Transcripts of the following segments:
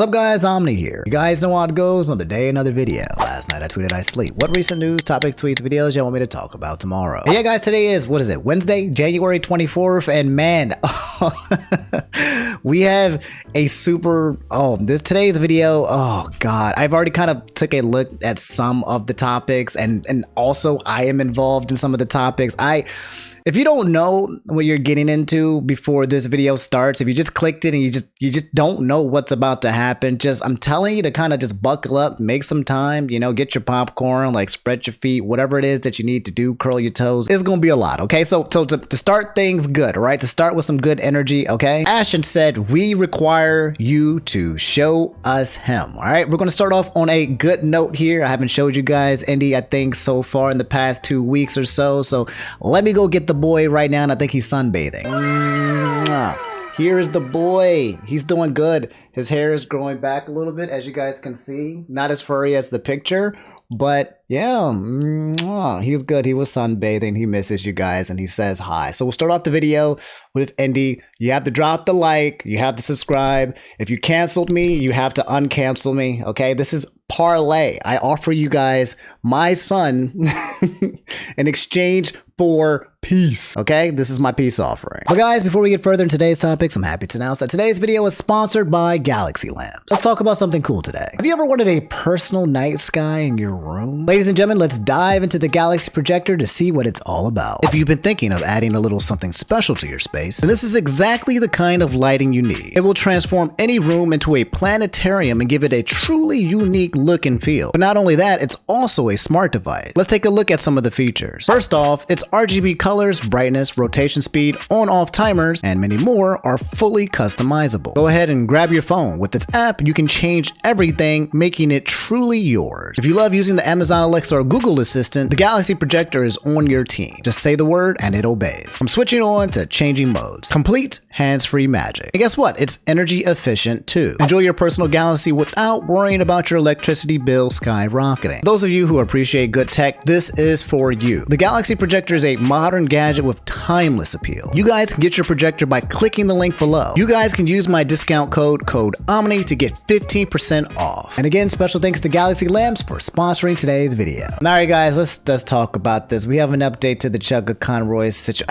What's up guys, Omni here. You guys know how it goes, another day, another video. Last night I tweeted I sleep. What recent news, topics, tweets, videos y'all want me to talk about tomorrow? And yeah guys, today is, what is it, Wednesday, January 24th, and man, we have a super, today's video, oh god, I've already kind of took a look at some of the topics and also I am involved in some of the topics. If you don't know what you're getting into before this video starts, if you just clicked it and you just don't know what's about to happen, I'm telling you to kind of just buckle up, make some time, get your popcorn, like spread your feet, whatever it is that you need to do, curl your toes. It's gonna be a lot, okay? So to start things good, all right? To start with some good energy, okay? Ashton said, we require you to show us him, all right? We're gonna start off on a good note here. I haven't showed you guys Indi, I think, so far in the past 2 weeks or so. So let me go get the boy right now, and I think he's sunbathing. Here's the boy. He's doing good. His hair is growing back a little bit, as you guys can see. Not as furry as the picture, but yeah, he's good. He was sunbathing. He misses you guys, and he says hi. So we'll start off the video with Indi. You have to drop the like. You have to subscribe. If you canceled me, you have to uncancel me. Okay, this is parlay. I offer you guys my son in exchange for peace. Okay, this is my peace offering. But guys, before we get further in today's topics, I'm happy to announce that today's video is sponsored by Galaxy Lamps. Let's talk about something cool today. Have you ever wanted a personal night sky in your room? Ladies and gentlemen, let's dive into the Galaxy projector to see what it's all about. If you've been thinking of adding a little something special to your space, then this is exactly the kind of lighting you need. It will transform any room into a planetarium and give it a truly unique look and feel. But not only that, it's also a smart device. Let's take a look at some of the features. First off, its RGB colors, brightness, rotation speed, on-off timers, and many more are fully customizable. Go ahead and grab your phone. With its app, you can change everything, making it truly yours. If you love using the Amazon Alexa or Google Assistant, the Galaxy projector is on your team. Just say the word and it obeys. From switching on to changing modes. Complete hands-free magic. And guess what? It's energy efficient too. Enjoy your personal Galaxy without worrying about your electricity bill skyrocketing. Those of you who appreciate good tech, this is for you. The Galaxy projector is a modern gadget with timeless appeal. You guys can get your projector by clicking the link below. You guys can use my discount code OMNI to get 15% off. And again, special thanks to Galaxy Lamps for sponsoring today's video. Alright guys, let's talk about this. We have an update to the Chuggaaconroy situation.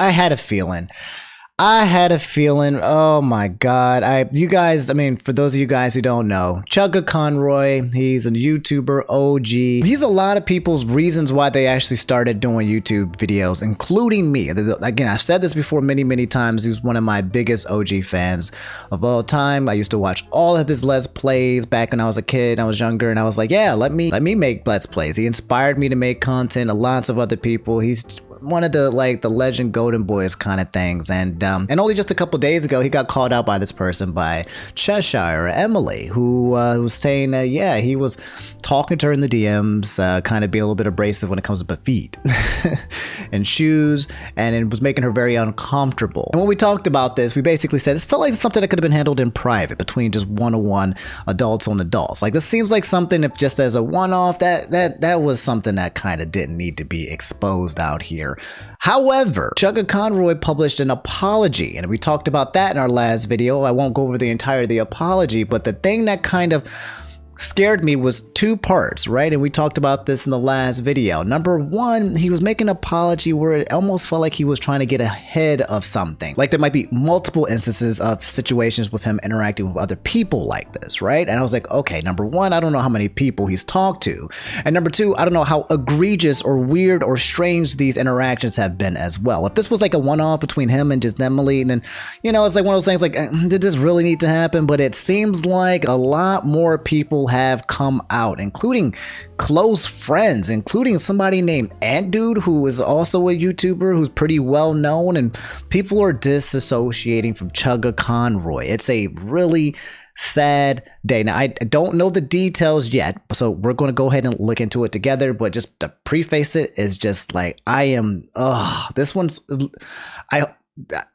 I had a feeling, oh my god. For those of you guys who don't know, Chuggaaconroy, he's a YouTuber OG. He's a lot of people's reasons why they actually started doing YouTube videos, including me. Again, I've said this before many times. He's one of my biggest OG fans of all time. I used to watch all of his Let's Plays back when I was a kid, I was younger, and I was like, yeah, let me make Let's Plays. He inspired me to make content, lots of other people. He's one of the legend golden boys kind of things, and only just a couple days ago he got called out by this person, by Cheshire or Emily, who was saying that he was talking to her in the DMs, kind of being a little bit abrasive when it comes to feet and shoes, and it was making her very uncomfortable. And when we talked about this, we basically said this felt like something that could have been handled in private between just one-on-one adults on adults. Like, this seems like something, if just as a one-off, that was something that kind of didn't need to be exposed out here. However, Chuggaaconroy published an apology, and we talked about that in our last video. I won't go over the apology, but the thing that kind of scared me was two parts, right? And we talked about this in the last video. Number one, he was making an apology where it almost felt like he was trying to get ahead of something. Like there might be multiple instances of situations with him interacting with other people like this, right? And I was like, okay, number one, I don't know how many people he's talked to. And number two, I don't know how egregious or weird or strange these interactions have been as well. If this was like a one-off between him and just Emily, then, it's like one of those things like, did this really need to happen? But it seems like a lot more people have come out, including close friends, including somebody named Ant Dude, who is also a YouTuber who's pretty well known, and people are disassociating from Chuggaaconroy. It's a really sad day. Now, I don't know the details yet, so we're going to go ahead and look into it together, but just to preface it is just like,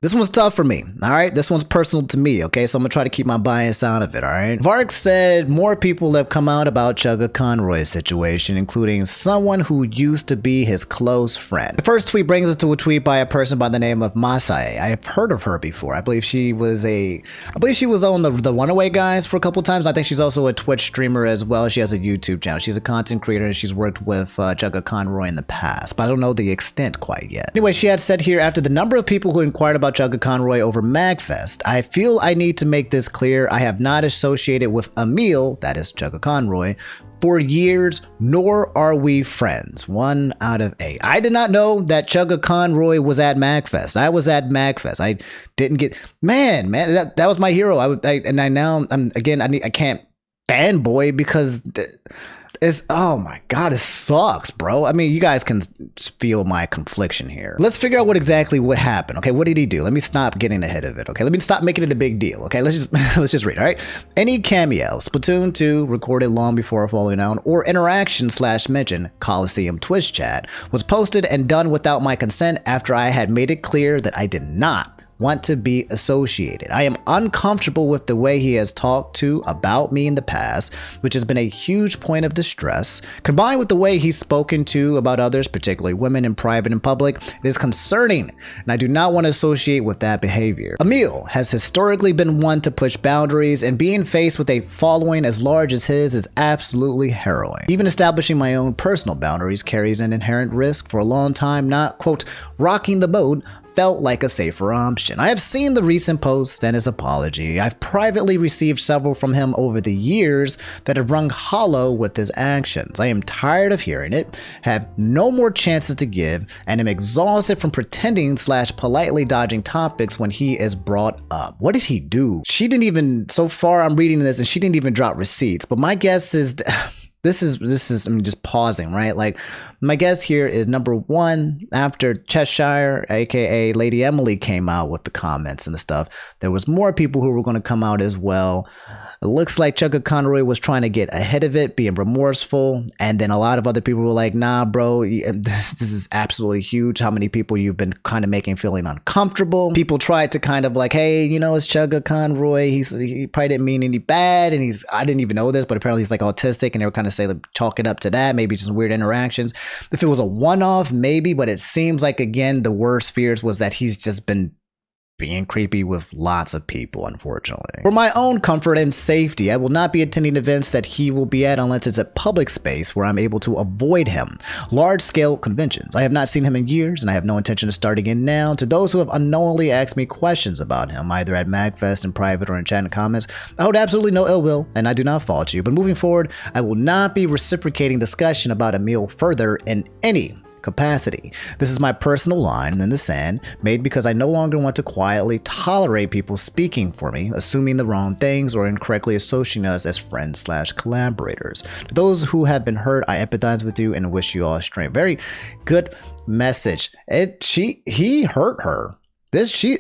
this one's tough for me. All right, this one's personal to me. Okay, so I'm gonna try to keep my bias out of it. All right. Vark said more people have come out about Chuggaaconroy's situation, including someone who used to be his close friend. The first tweet brings us to a tweet by a person by the name of Masai. I have heard of her before. I believe she was on the Runaway Guys for a couple times. I think she's also a Twitch streamer as well. She has a YouTube channel. She's a content creator and she's worked with Chuggaaconroy in the past, but I don't know the extent quite yet. Anyway, she had said here, after the number of people who inquired about Chuggaaconroy over MagFest, I feel I need to make this clear. I have not associated with Emil, that is Chuggaaconroy, for years, nor are we friends. 1 out of 8. I did not know that Chuggaaconroy was at MagFest. I was at MagFest. I didn't get, man, that was my hero. I can't fanboy because oh my god, it sucks, bro. I mean, you guys can feel my confliction here. Let's figure out what happened. Okay, what did he do? Let me stop getting ahead of it. Okay, let me stop making it a big deal. Okay, let's just read. All right, any cameo, Splatoon 2 recorded long before Falling Out, or interaction / mention Coliseum Twitch chat was posted and done without my consent after I had made it clear that I did not want to be associated. I am uncomfortable with the way he has talked about me in the past, which has been a huge point of distress. Combined with the way he's spoken about others, particularly women in private and public, it is concerning, and I do not want to associate with that behavior. Emil has historically been one to push boundaries, and being faced with a following as large as his is absolutely harrowing. Even establishing my own personal boundaries carries an inherent risk. For a long time, not, quote, rocking the boat felt like a safer option. I have seen the recent post and his apology. I've privately received several from him over the years that have rung hollow with his actions. I am tired of hearing it, have no more chances to give, and am exhausted from pretending / politely dodging topics when he is brought up. What did he do? She didn't even, so far I'm reading this and she didn't even drop receipts, but my guess is, this is, I'm just pausing, right? Like, my guess here is number one, after Cheshire, aka Lady Emily, came out with the comments and the stuff, there was more people who were going to come out as well. It looks like Chuggaaconroy was trying to get ahead of it, being remorseful, and then a lot of other people were like, nah, bro, this is absolutely huge. How many people you've been kind of making feeling uncomfortable. People tried to kind of like, hey, you know, it's Chuggaaconroy. He probably didn't mean any bad, and I didn't even know this, but apparently he's like autistic, and they were kind of chalk it up to that, maybe just weird interactions. If it was a one-off, maybe, but it seems like, again, the worst fears was that he's just been being creepy with lots of people, unfortunately. For my own comfort and safety, I will not be attending events that he will be at unless it's a public space where I'm able to avoid him. Large-scale conventions. I have not seen him in years, and I have no intention of starting in now. To those who have unknowingly asked me questions about him, either at MagFest in private or in chat and comments, I hold absolutely no ill will, and I do not fault you. But moving forward, I will not be reciprocating discussion about Emil further in any capacity. This is my personal line in the sand, made because I no longer want to quietly tolerate people speaking for me, assuming the wrong things, or incorrectly associating us as friends / collaborators. To those who have been hurt, I empathize with you and wish you all strength. Very good message. He hurt her. She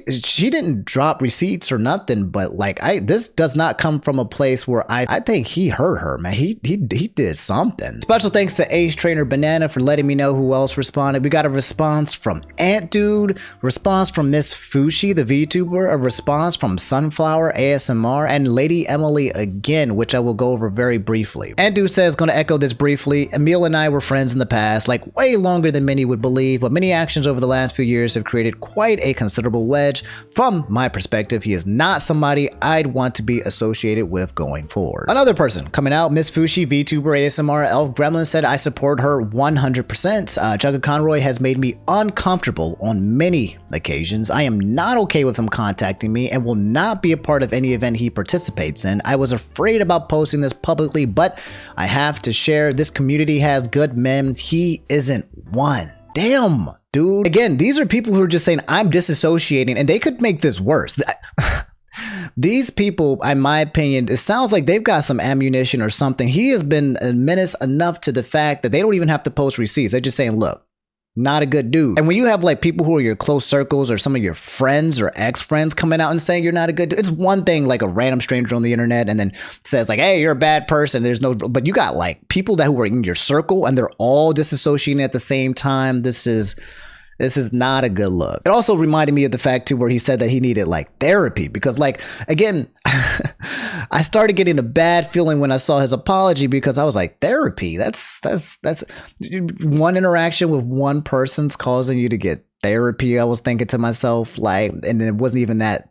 didn't drop receipts or nothing, but like this does not come from a place where I think he hurt her, man. He did something. Special thanks to Ace Trainer Banana for letting me know who else responded. We got a response from Ant Dude, response from Miss Fushi, the VTuber, a response from Sunflower ASMR, and Lady Emily again, which I will go over very briefly. Ant Dude says, gonna echo this briefly. Emil and I were friends in the past, like way longer than many would believe, but many actions over the last few years have created quite a considerable wedge. From my perspective, he is not somebody I'd want to be associated with going forward. Another person coming out, Miss Fushi, VTuber, ASMR, Elf Gremlin, said, I support her 100%. Chuggaaconroy has made me uncomfortable on many occasions. I am not okay with him contacting me and will not be a part of any event he participates in. I was afraid about posting this publicly, but I have to share. This community has good men. He isn't one. Damn, dude. Again, these are people who are just saying, I'm disassociating, and they could make this worse. These people, in my opinion, it sounds like they've got some ammunition or something. He has been a menace enough to the fact that they don't even have to post receipts. They're just saying, look, not a good dude. And when you have like people who are your close circles or some of your friends or ex-friends coming out and saying you're not a good dude, it's one thing like a random stranger on the internet and then says like, hey, you're a bad person. There's no, but you got like people that who are in your circle and they're all disassociating at the same time. This is This is not a good look. It also reminded me of the fact too where he said that he needed like therapy because like again I started getting a bad feeling when I saw his apology because I was like, therapy, that's one interaction with one person's causing you to get therapy. I was thinking to myself like, and it wasn't even that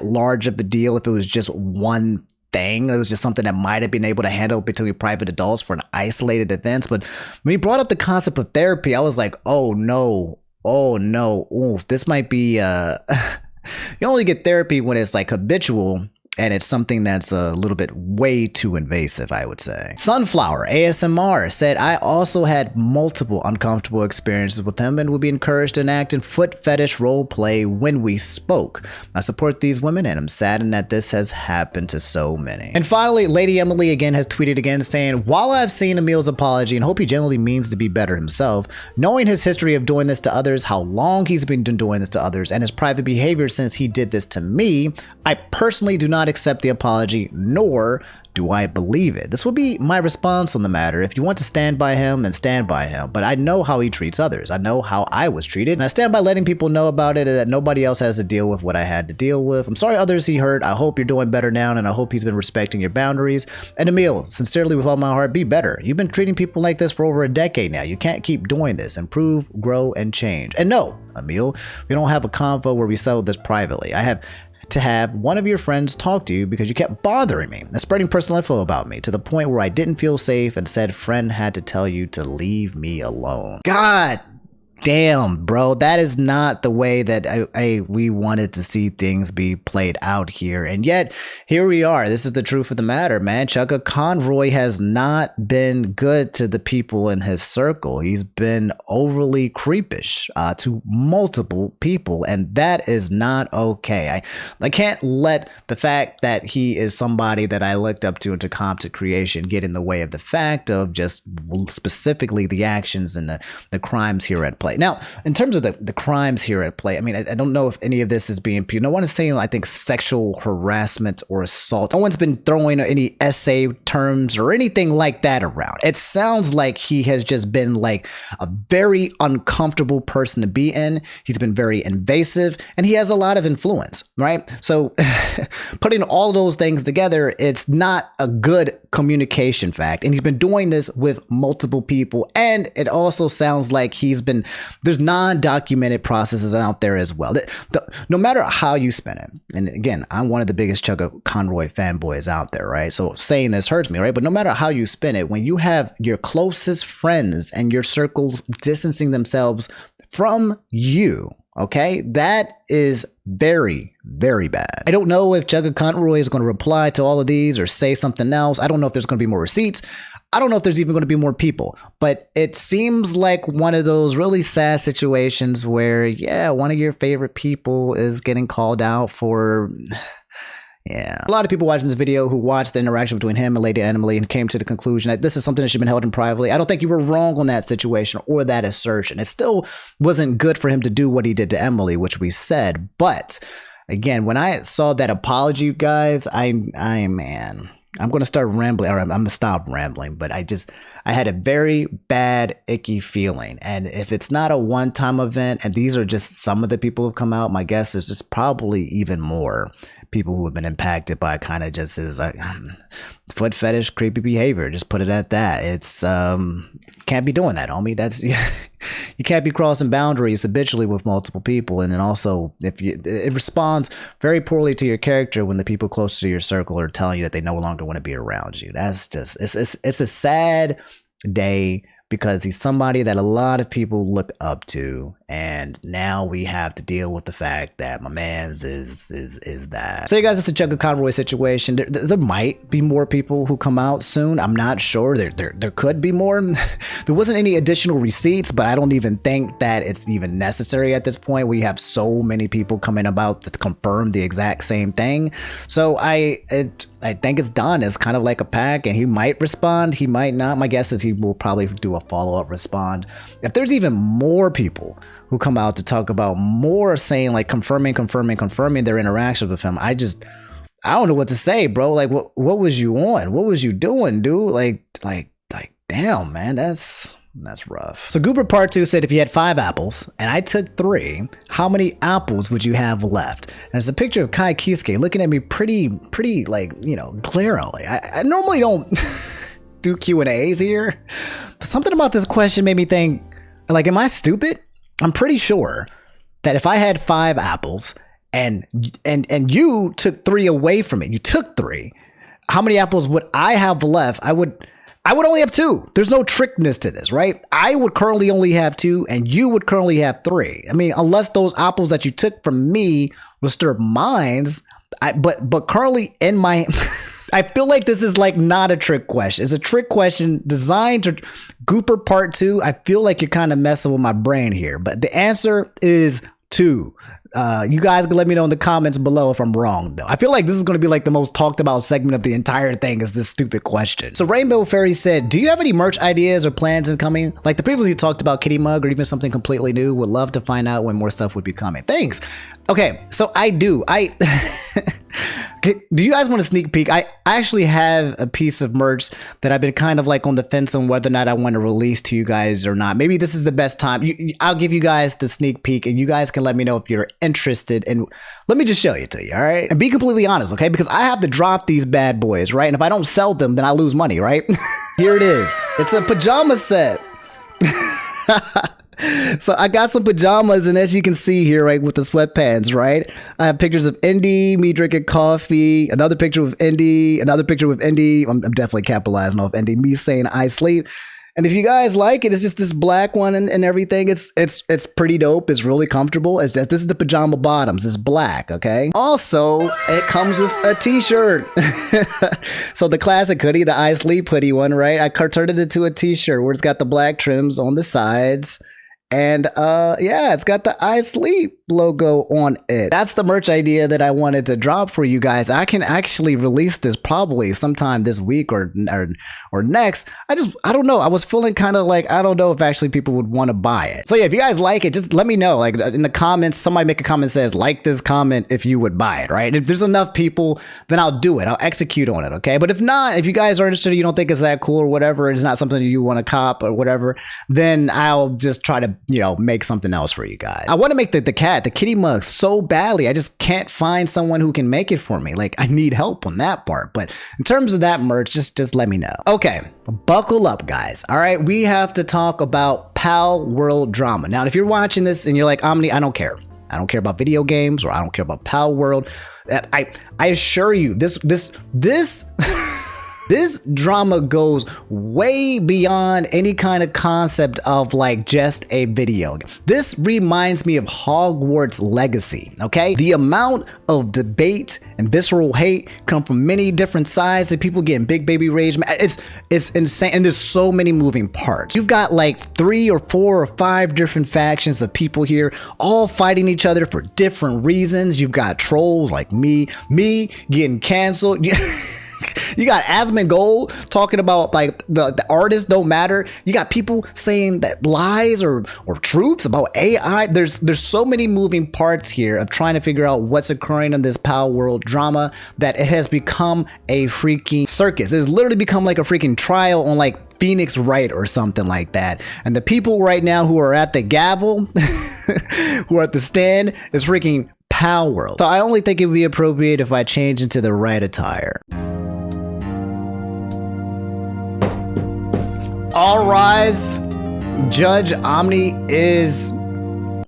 large of a deal if it was just one thing. It was just something that might have been able to handle between private adults for an isolated event. But when he brought up the concept of therapy, I was like, oh no, ooh, this might be you only get therapy when it's like habitual and it's something that's a little bit way too invasive, I would say. Sunflower ASMR said, I also had multiple uncomfortable experiences with him and would be encouraged to enact in foot fetish role play when we spoke. I support these women and I'm saddened that this has happened to so many. And finally, Lady Emily again has tweeted again saying, while I've seen Emil's apology and hope he genuinely means to be better himself, knowing his history of doing this to others, how long he's been doing this to others, and his private behavior since he did this to me, I personally do not accept the apology, nor do I believe it. This will be my response on the matter. If you want to stand by him, then stand by him. But I know how he treats others. I know how I was treated. And I stand by letting people know about it and that nobody else has to deal with what I had to deal with. I'm sorry others he hurt. I hope you're doing better now, and I hope he's been respecting your boundaries. And Emil, sincerely with all my heart, be better. You've been treating people like this for over a decade now. You can't keep doing this. Improve, grow, and change. And no, Emil, we don't have a convo where we settle this privately. I have to have one of your friends talk to you because you kept bothering me and spreading personal info about me to the point where I didn't feel safe and said friend had to tell you to leave me alone. God damn, bro, that is not the way that we wanted to see things be played out here. And yet, here we are. This is the truth of the matter, man. Chuggaaconroy has not been good to the people in his circle. He's been overly creepish to multiple people, and that is not okay. I can't let the fact that he is somebody that I looked up to into content creation get in the way of the fact of just specifically the actions and the crimes here at play. Now, in terms of the crimes here at play, I mean, I don't know if any of this is being pure. No one is saying, I think, sexual harassment or assault. No one's been throwing any essay terms or anything like that around. It sounds like he has just been like a very uncomfortable person to be in. He's been very invasive and he has a lot of influence, right? So putting all of those things together, it's not a good communication fact. And he's been doing this with multiple people. And it also sounds like there's non-documented processes out there as well. No matter how you spin it, and again, I'm one of the biggest Chuggaaconroy fanboys out there, right? So saying this hurts me, right? But no matter how you spin it, when you have your closest friends and your circles distancing themselves from you, okay, that is very, very bad. I don't know if Chuggaaconroy is going to reply to all of these or say something else. I don't know if there's going to be more receipts. I don't know if there's even going to be more people, but it seems like one of those really sad situations where, yeah, one of your favorite people is getting called out for... Yeah. A lot of people watching this video who watched the interaction between him and Lady Emily and came to the conclusion that this is something that should have been held in privately. I don't think you were wrong on that situation or that assertion. It still wasn't good for him to do what he did to Emily, which we said. But again, when I saw that apology, you guys, man, I'm going to start rambling, or I'm going to stop rambling, but I had a very bad, icky feeling. And if it's not a one-time event, and these are just some of the people who've come out, my guess is just probably even more people who have been impacted by kind of just his foot fetish, creepy behavior. Just put it at that. It's, can't be doing that, homie. That's, you can't be crossing boundaries habitually with multiple people. And then also, it responds very poorly to your character when the people close to your circle are telling you that they no longer want to be around you. That's just, it's a sad day because he's somebody that a lot of people look up to, and now we have to deal with the fact that my man's is that. So you guys, it's the Chuggaaconroy situation. There might be more people who come out soon. I'm not sure. There could be more. There wasn't any additional receipts, but I don't even think that it's even necessary at this point. We have so many people coming about to confirm the exact same thing. So I think it's done. It's kind of like a pack, and he might respond. He might not. My guess is he will probably do a follow-up respond. If there's even more people who come out to talk about more, saying like confirming their interactions with him, I don't know what to say, bro. Like, what was you on? What was you doing, dude? Like, damn, man, that's That's rough. So Goober Part 2 said if you had 5 apples and I took 3, how many apples would you have left? And it's a picture of Kai Kisuke looking at me pretty like, you know, glaringly. I normally don't do Q&As here, but something about this question made me think, like, am I stupid? I'm pretty sure that if I had 5 apples and you took 3 away from it, you took 3, how many apples would I have left? I would only have 2. There's no trickness to this, right? I would currently only have 2 and you would currently have 3. I mean, unless those apples that you took from me were still mine, but currently in my I feel like this is like not a trick question. It's a trick question designed to Gooper Part 2. I feel like you're kind of messing with my brain here, but the answer is 2. You guys can let me know in the comments below if I'm wrong, though. I feel like this is going to be like the most talked about segment of the entire thing is this stupid question. So Rainbow Fairy said, do you have any merch ideas or plans incoming? Like the previously talked about Kitty Mug or even something completely new. Would love to find out when more stuff would be coming. Thanks. Okay, so I do. Do you guys want a sneak peek? I actually have a piece of merch that I've been kind of like on the fence on whether or not I want to release to you guys or not. Maybe this is the best time. I'll give you guys the sneak peek and you guys can let me know if you're interested. And let me just show you to you, all right? And be completely honest, okay? Because I have to drop these bad boys, right? And if I don't sell them, then I lose money, right? Here it is. It's a pajama set. So I got some pajamas, and as you can see here, right, with the sweatpants, right, I have pictures of Indi, me drinking coffee, another picture with Indi, another picture with Indi. I'm definitely capitalizing off Indi, me saying I sleep. And if you guys like it, it's just this black one and everything. It's pretty dope. It's really comfortable. It's just, this is the pajama bottoms. It's black, okay? Also, it comes with a t-shirt. So the classic hoodie, the I sleep hoodie one, right? I turned it into a t-shirt where it's got the black trims on the sides. And yeah, it's got the I sleep logo on it. That's the merch idea that I wanted to drop for you guys. I can actually release this probably sometime this week or next. I don't know. I was feeling kind of like, I don't know if actually people would want to buy it. So yeah, if you guys like it, just let me know. Like in the comments, somebody make a comment that says, like this comment if you would buy it, right? If there's enough people, then I'll do it. I'll execute on it, okay? But if not, if you guys are interested, you don't think it's that cool or whatever, it's not something you want to cop or whatever, then I'll just try to, you know, make something else for you guys. I want to make the kitty mug so badly. I just can't find someone who can make it for me. Like I need help on that part. But in terms of that merch, just let me know. Okay, buckle up, guys. All right, we have to talk about Palworld drama. Now, if you're watching this and you're like, Omni, I don't care. I don't care about video games or I don't care about Palworld. I assure you, this This drama goes way beyond any kind of concept of like just a video. This reminds me of Hogwarts Legacy, okay? The amount of debate and visceral hate come from many different sides and people getting big baby rage. It's insane, and there's so many moving parts. You've got like 3 or 4 or 5 different factions of people here, all fighting each other for different reasons. You've got trolls like me getting canceled. You got Asmongold talking about like the artists don't matter. You got people saying that lies or truths about AI. There's so many moving parts here of trying to figure out what's occurring in this Palworld drama that it has become a freaking circus. It's literally become like a freaking trial on like Phoenix Wright or something like that. And the people right now who are at the gavel, who are at the stand, is freaking Palworld. So I only think it would be appropriate if I change into the right attire. All rise. Judge Omni is...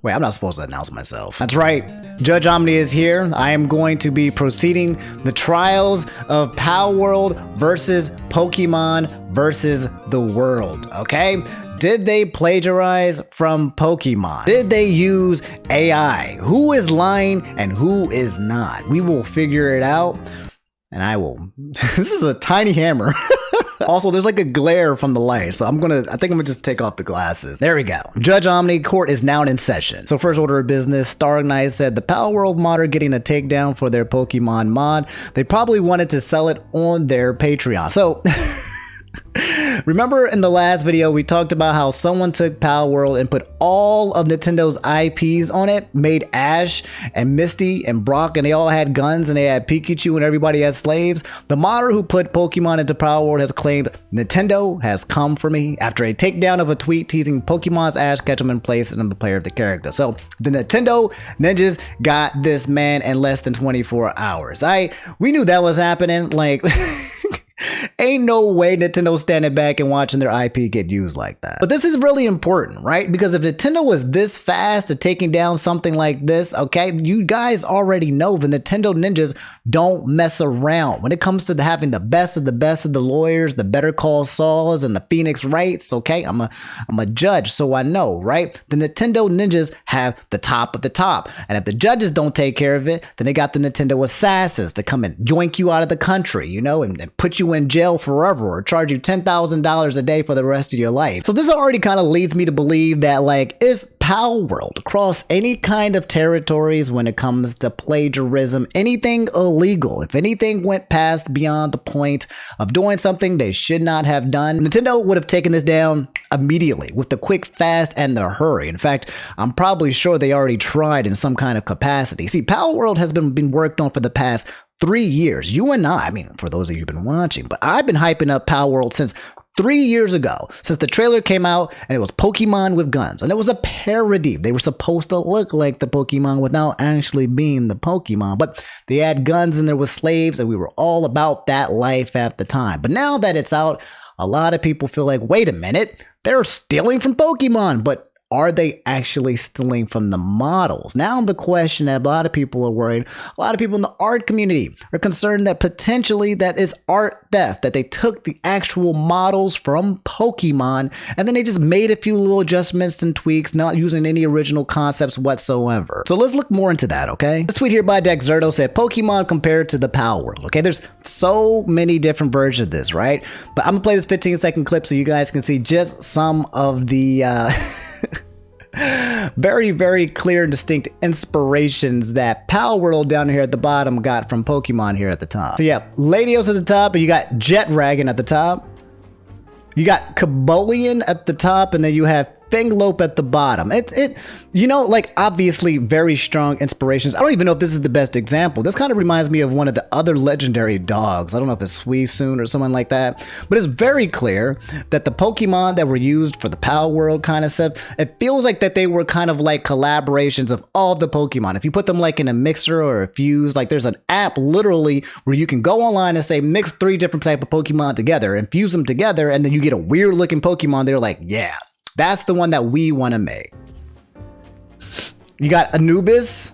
Wait, I'm not supposed to announce myself. That's right. Judge Omni is here. I am going to be proceeding the trials of Palworld versus Pokemon versus the world, okay? Did they plagiarize from Pokemon? Did they use AI? Who is lying and who is not? We will figure it out. And I will... This is a tiny hammer. Also, there's like a glare from the light, so I think I'm gonna just take off the glasses. There we go. Judge Omni, court is now in session. So first order of business, Star Knight said the Palworld modder getting a takedown for their Pokemon mod. They probably wanted to sell it on their Patreon. So... Remember in the last video, we talked about how someone took Palworld and put all of Nintendo's IPs on it, made Ash and Misty and Brock, and they all had guns and they had Pikachu and everybody had slaves. The modder who put Pokemon into Palworld has claimed Nintendo has come for me after a takedown of a tweet teasing Pokemon's Ash Ketchum in place and the player of the character. So the Nintendo ninjas got this man in less than 24 hours. We knew that was happening. Like, ain't no way Nintendo's standing back and watching their IP get used like that. But this is really important, right? Because if Nintendo was this fast at taking down something like this, okay, you guys already know the Nintendo ninjas don't mess around. When it comes to having the best of the lawyers, the Better Call Sauls and the Phoenix Wrights, okay, I'm a judge, so I know, right? The Nintendo ninjas have the top of the top. And if the judges don't take care of it, then they got the Nintendo assassins to come and yoink you out of the country, you know, and put you in jail forever or charge you $10,000 a day for the rest of your life. So this already kind of leads me to believe that, like, if Palworld crossed any kind of territories when it comes to plagiarism, anything illegal, if anything went past beyond the point of doing something they should not have done, Nintendo would have taken this down immediately with the quick, fast, and the hurry. In fact, I'm probably sure they already tried in some kind of capacity. See, Palworld has been worked on for the past 3 years. You and I mean, for those of you who've been watching, but I've been hyping up Palworld since 3 years ago, since the trailer came out and it was Pokemon with guns. And it was a parody. They were supposed to look like the Pokemon without actually being the Pokemon. But they had guns and there was slaves and we were all about that life at the time. But now that it's out, a lot of people feel like, wait a minute, they're stealing from Pokemon. But are they actually stealing from the models? Now the question that a lot of people are worried, a lot of people in the art community are concerned that potentially that is art theft, that they took the actual models from Pokemon and then they just made a few little adjustments and tweaks, not using any original concepts whatsoever. So let's look more into that, okay? This tweet here by Dexerto said, Pokemon compared to the Palworld. Okay, there's so many different versions of this, right? But I'm gonna play this 15-second clip so you guys can see just some of the very, very clear and distinct inspirations that Palworld down here at the bottom got from Pokemon here at the top. So yeah, Latios at the top, and you got Jetragon at the top. You got Cobolion at the top, and then you have Finglope at the bottom. You know, like, obviously very strong inspirations. I don't even know if this is the best example. This kind of reminds me of one of the other legendary dogs. I don't know if it's Suisun or someone like that, but it's very clear that the Pokemon that were used for the Palworld kind of stuff, it feels like that they were kind of like collaborations of all the Pokemon. If you put them like in a mixer or a fuse, like there's an app literally where you can go online and say mix 3 different type of Pokemon together and fuse them together, and then you get a weird looking Pokemon. They're like, yeah, that's the one that we want to make. You got Anubis.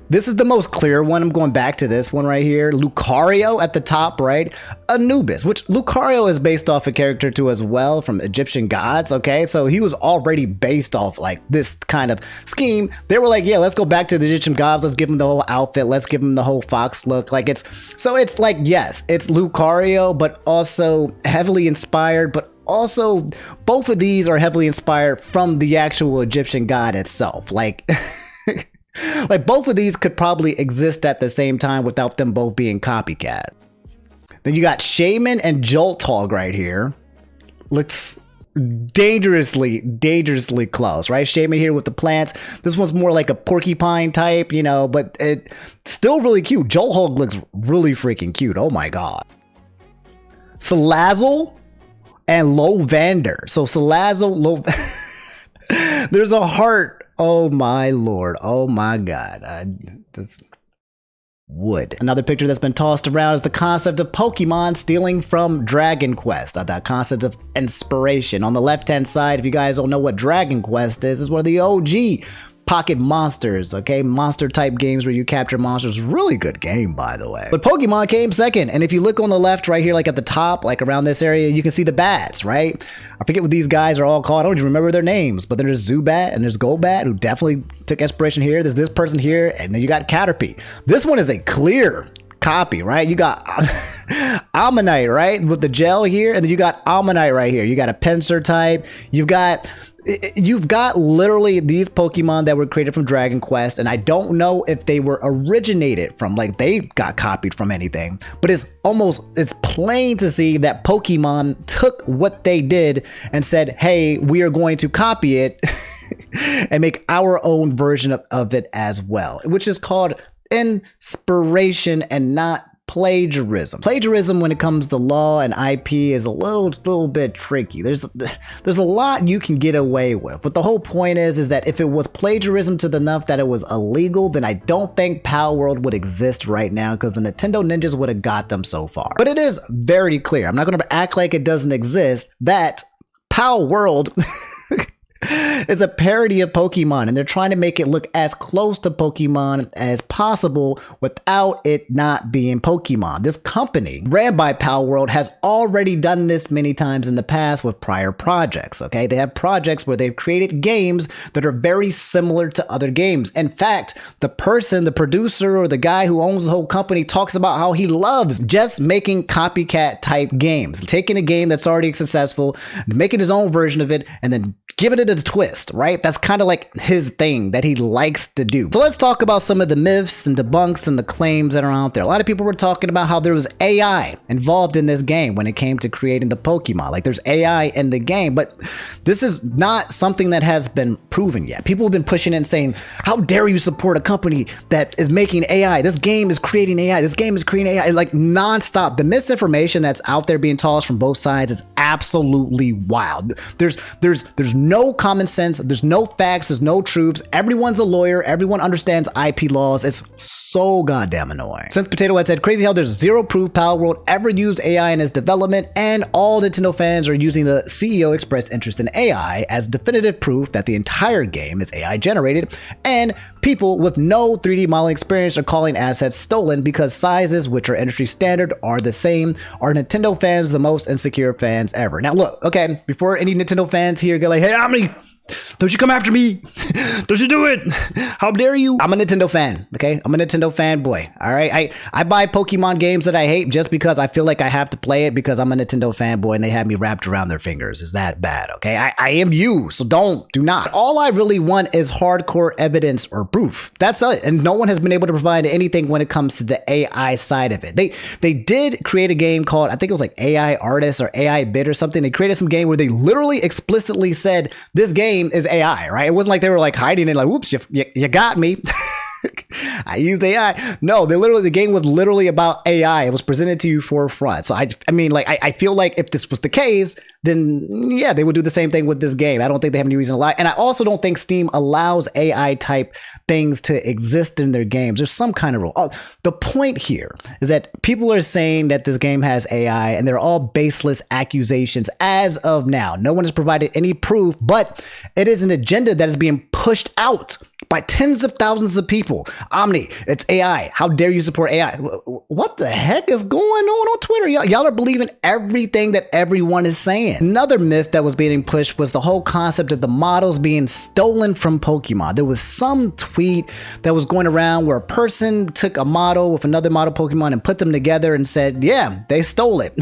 This is the most clear one. I'm going back to this one right here. Lucario at the top, right? Anubis, which Lucario is based off a character too as well from Egyptian gods, okay? So he was already based off like this kind of scheme. They were like, yeah, let's go back to the Egyptian gods. Let's give him the whole outfit. Let's give him the whole fox look. Like it's like, yes, it's Lucario, but also heavily inspired, but also both of these are heavily inspired from the actual Egyptian god itself. Like, like both of these could probably exist at the same time without them both being copycat. Then you got Shaman and Jolthog right here. Looks dangerously close, right? Shaman here with the plants. This one's more like a porcupine type, you know, but it's still really cute. Jolthog looks really freaking cute. Oh my god. Salazzle and Lovander. So Salazzle, there's a heart. Oh my lord. Oh my god. Just wood. Another picture that's been tossed around is the concept of Pokemon stealing from Dragon Quest. That concept of inspiration. On the left-hand side, if you guys don't know what Dragon Quest is one of the OG pocket monsters, okay? Monster type games where you capture monsters. Really good game, by the way. But Pokemon came second. And if you look on the left right here, like at the top, like around this area, you can see the bats, right? I forget what these guys are all called. I don't even remember their names, but then there's Zubat and there's Golbat, who definitely took inspiration here. There's this person here, and then you got Caterpie. This one is a clear copy, right? You got Ammonite, right? With the gel here, and then you got Ammonite right here. You got a Pinsir type. You've got literally these Pokemon that were created from Dragon Quest, and I don't know if they were originated from, like, they got copied from anything, but it's plain to see that Pokemon took what they did and said, hey, we are going to copy it and make our own version of it as well, which is called inspiration and not plagiarism. Plagiarism, when it comes to law and IP, is a little bit tricky. There's a lot you can get away with, but the whole point is that if it was plagiarism to the enough that it was illegal, then I don't think Palworld would exist right now, because the Nintendo ninjas would have got them so far. But it is very clear, I'm not going to act like it doesn't exist, that Palworld is a parody of Pokemon, and they're trying to make it look as close to Pokemon as possible without it not being Pokemon. This company, ran by Palworld, has already done this many times in the past with prior projects, okay? They have projects where they've created games that are very similar to other games. In fact, the producer or the guy who owns the whole company talks about how he loves just making copycat type games, taking a game that's already successful, making his own version of it, and then giving it a twist, right? That's kind of like his thing that he likes to do. So let's talk about some of the myths and debunks and the claims that are out there. A lot of people were talking about how there was AI involved in this game when it came to creating the Pokemon. Like, there's AI in the game, but this is not something that has been proven yet. People have been pushing in saying, how dare you support a company that is making AI? This game is creating AI. This game is creating AI. Like, nonstop. The misinformation that's out there being tossed from both sides is absolutely wild. There's no common sense, there's no facts, there's no truths. Everyone's a lawyer, everyone understands IP laws. It's so goddamn annoying. Since Potato Head said, crazy how there's zero proof Palworld ever used AI in its development, and all Nintendo fans are using the CEO expressed interest in AI as definitive proof that the entire game is AI generated, and people with no 3D modeling experience are calling assets stolen because sizes, which are industry standard, are the same. Are Nintendo fans the most insecure fans ever? Now look, okay, before any Nintendo fans here go like, hey, Omni, don't you come after me. Don't you do it. How dare you? I'm a Nintendo fan, okay? I'm a Nintendo fanboy, all right? I buy Pokemon games that I hate just because I feel like I have to play it because I'm a Nintendo fanboy and they have me wrapped around their fingers. Is that bad, okay? I am you, so do not. All I really want is hardcore evidence or proof. That's it. And no one has been able to provide anything when it comes to the AI side of it. They did create a game called, I think it was like AI Artist or AI Bit or something. They created some game where they literally explicitly said, this game is AI, right? It wasn't like they were like hiding it, like, whoops, you got me. I used AI. No, the game was literally about AI. It was presented to you forefront. So I mean, like, I feel like if this was the case, then yeah, they would do the same thing with this game. I don't think they have any reason to lie. And I also don't think Steam allows AI type things to exist in their games. There's some kind of rule. Oh, the point here is that people are saying that this game has AI, and they're all baseless accusations as of now. No one has provided any proof, but it is an agenda that is being pushed out by tens of thousands of people. Omni, it's AI. How dare you support AI? What the heck is going on Twitter? Y'all are believing everything that everyone is saying. Another myth that was being pushed was the whole concept of the models being stolen from Pokemon. There was some tweet that was going around where a person took a model with another model Pokemon and put them together and said, yeah, they stole it.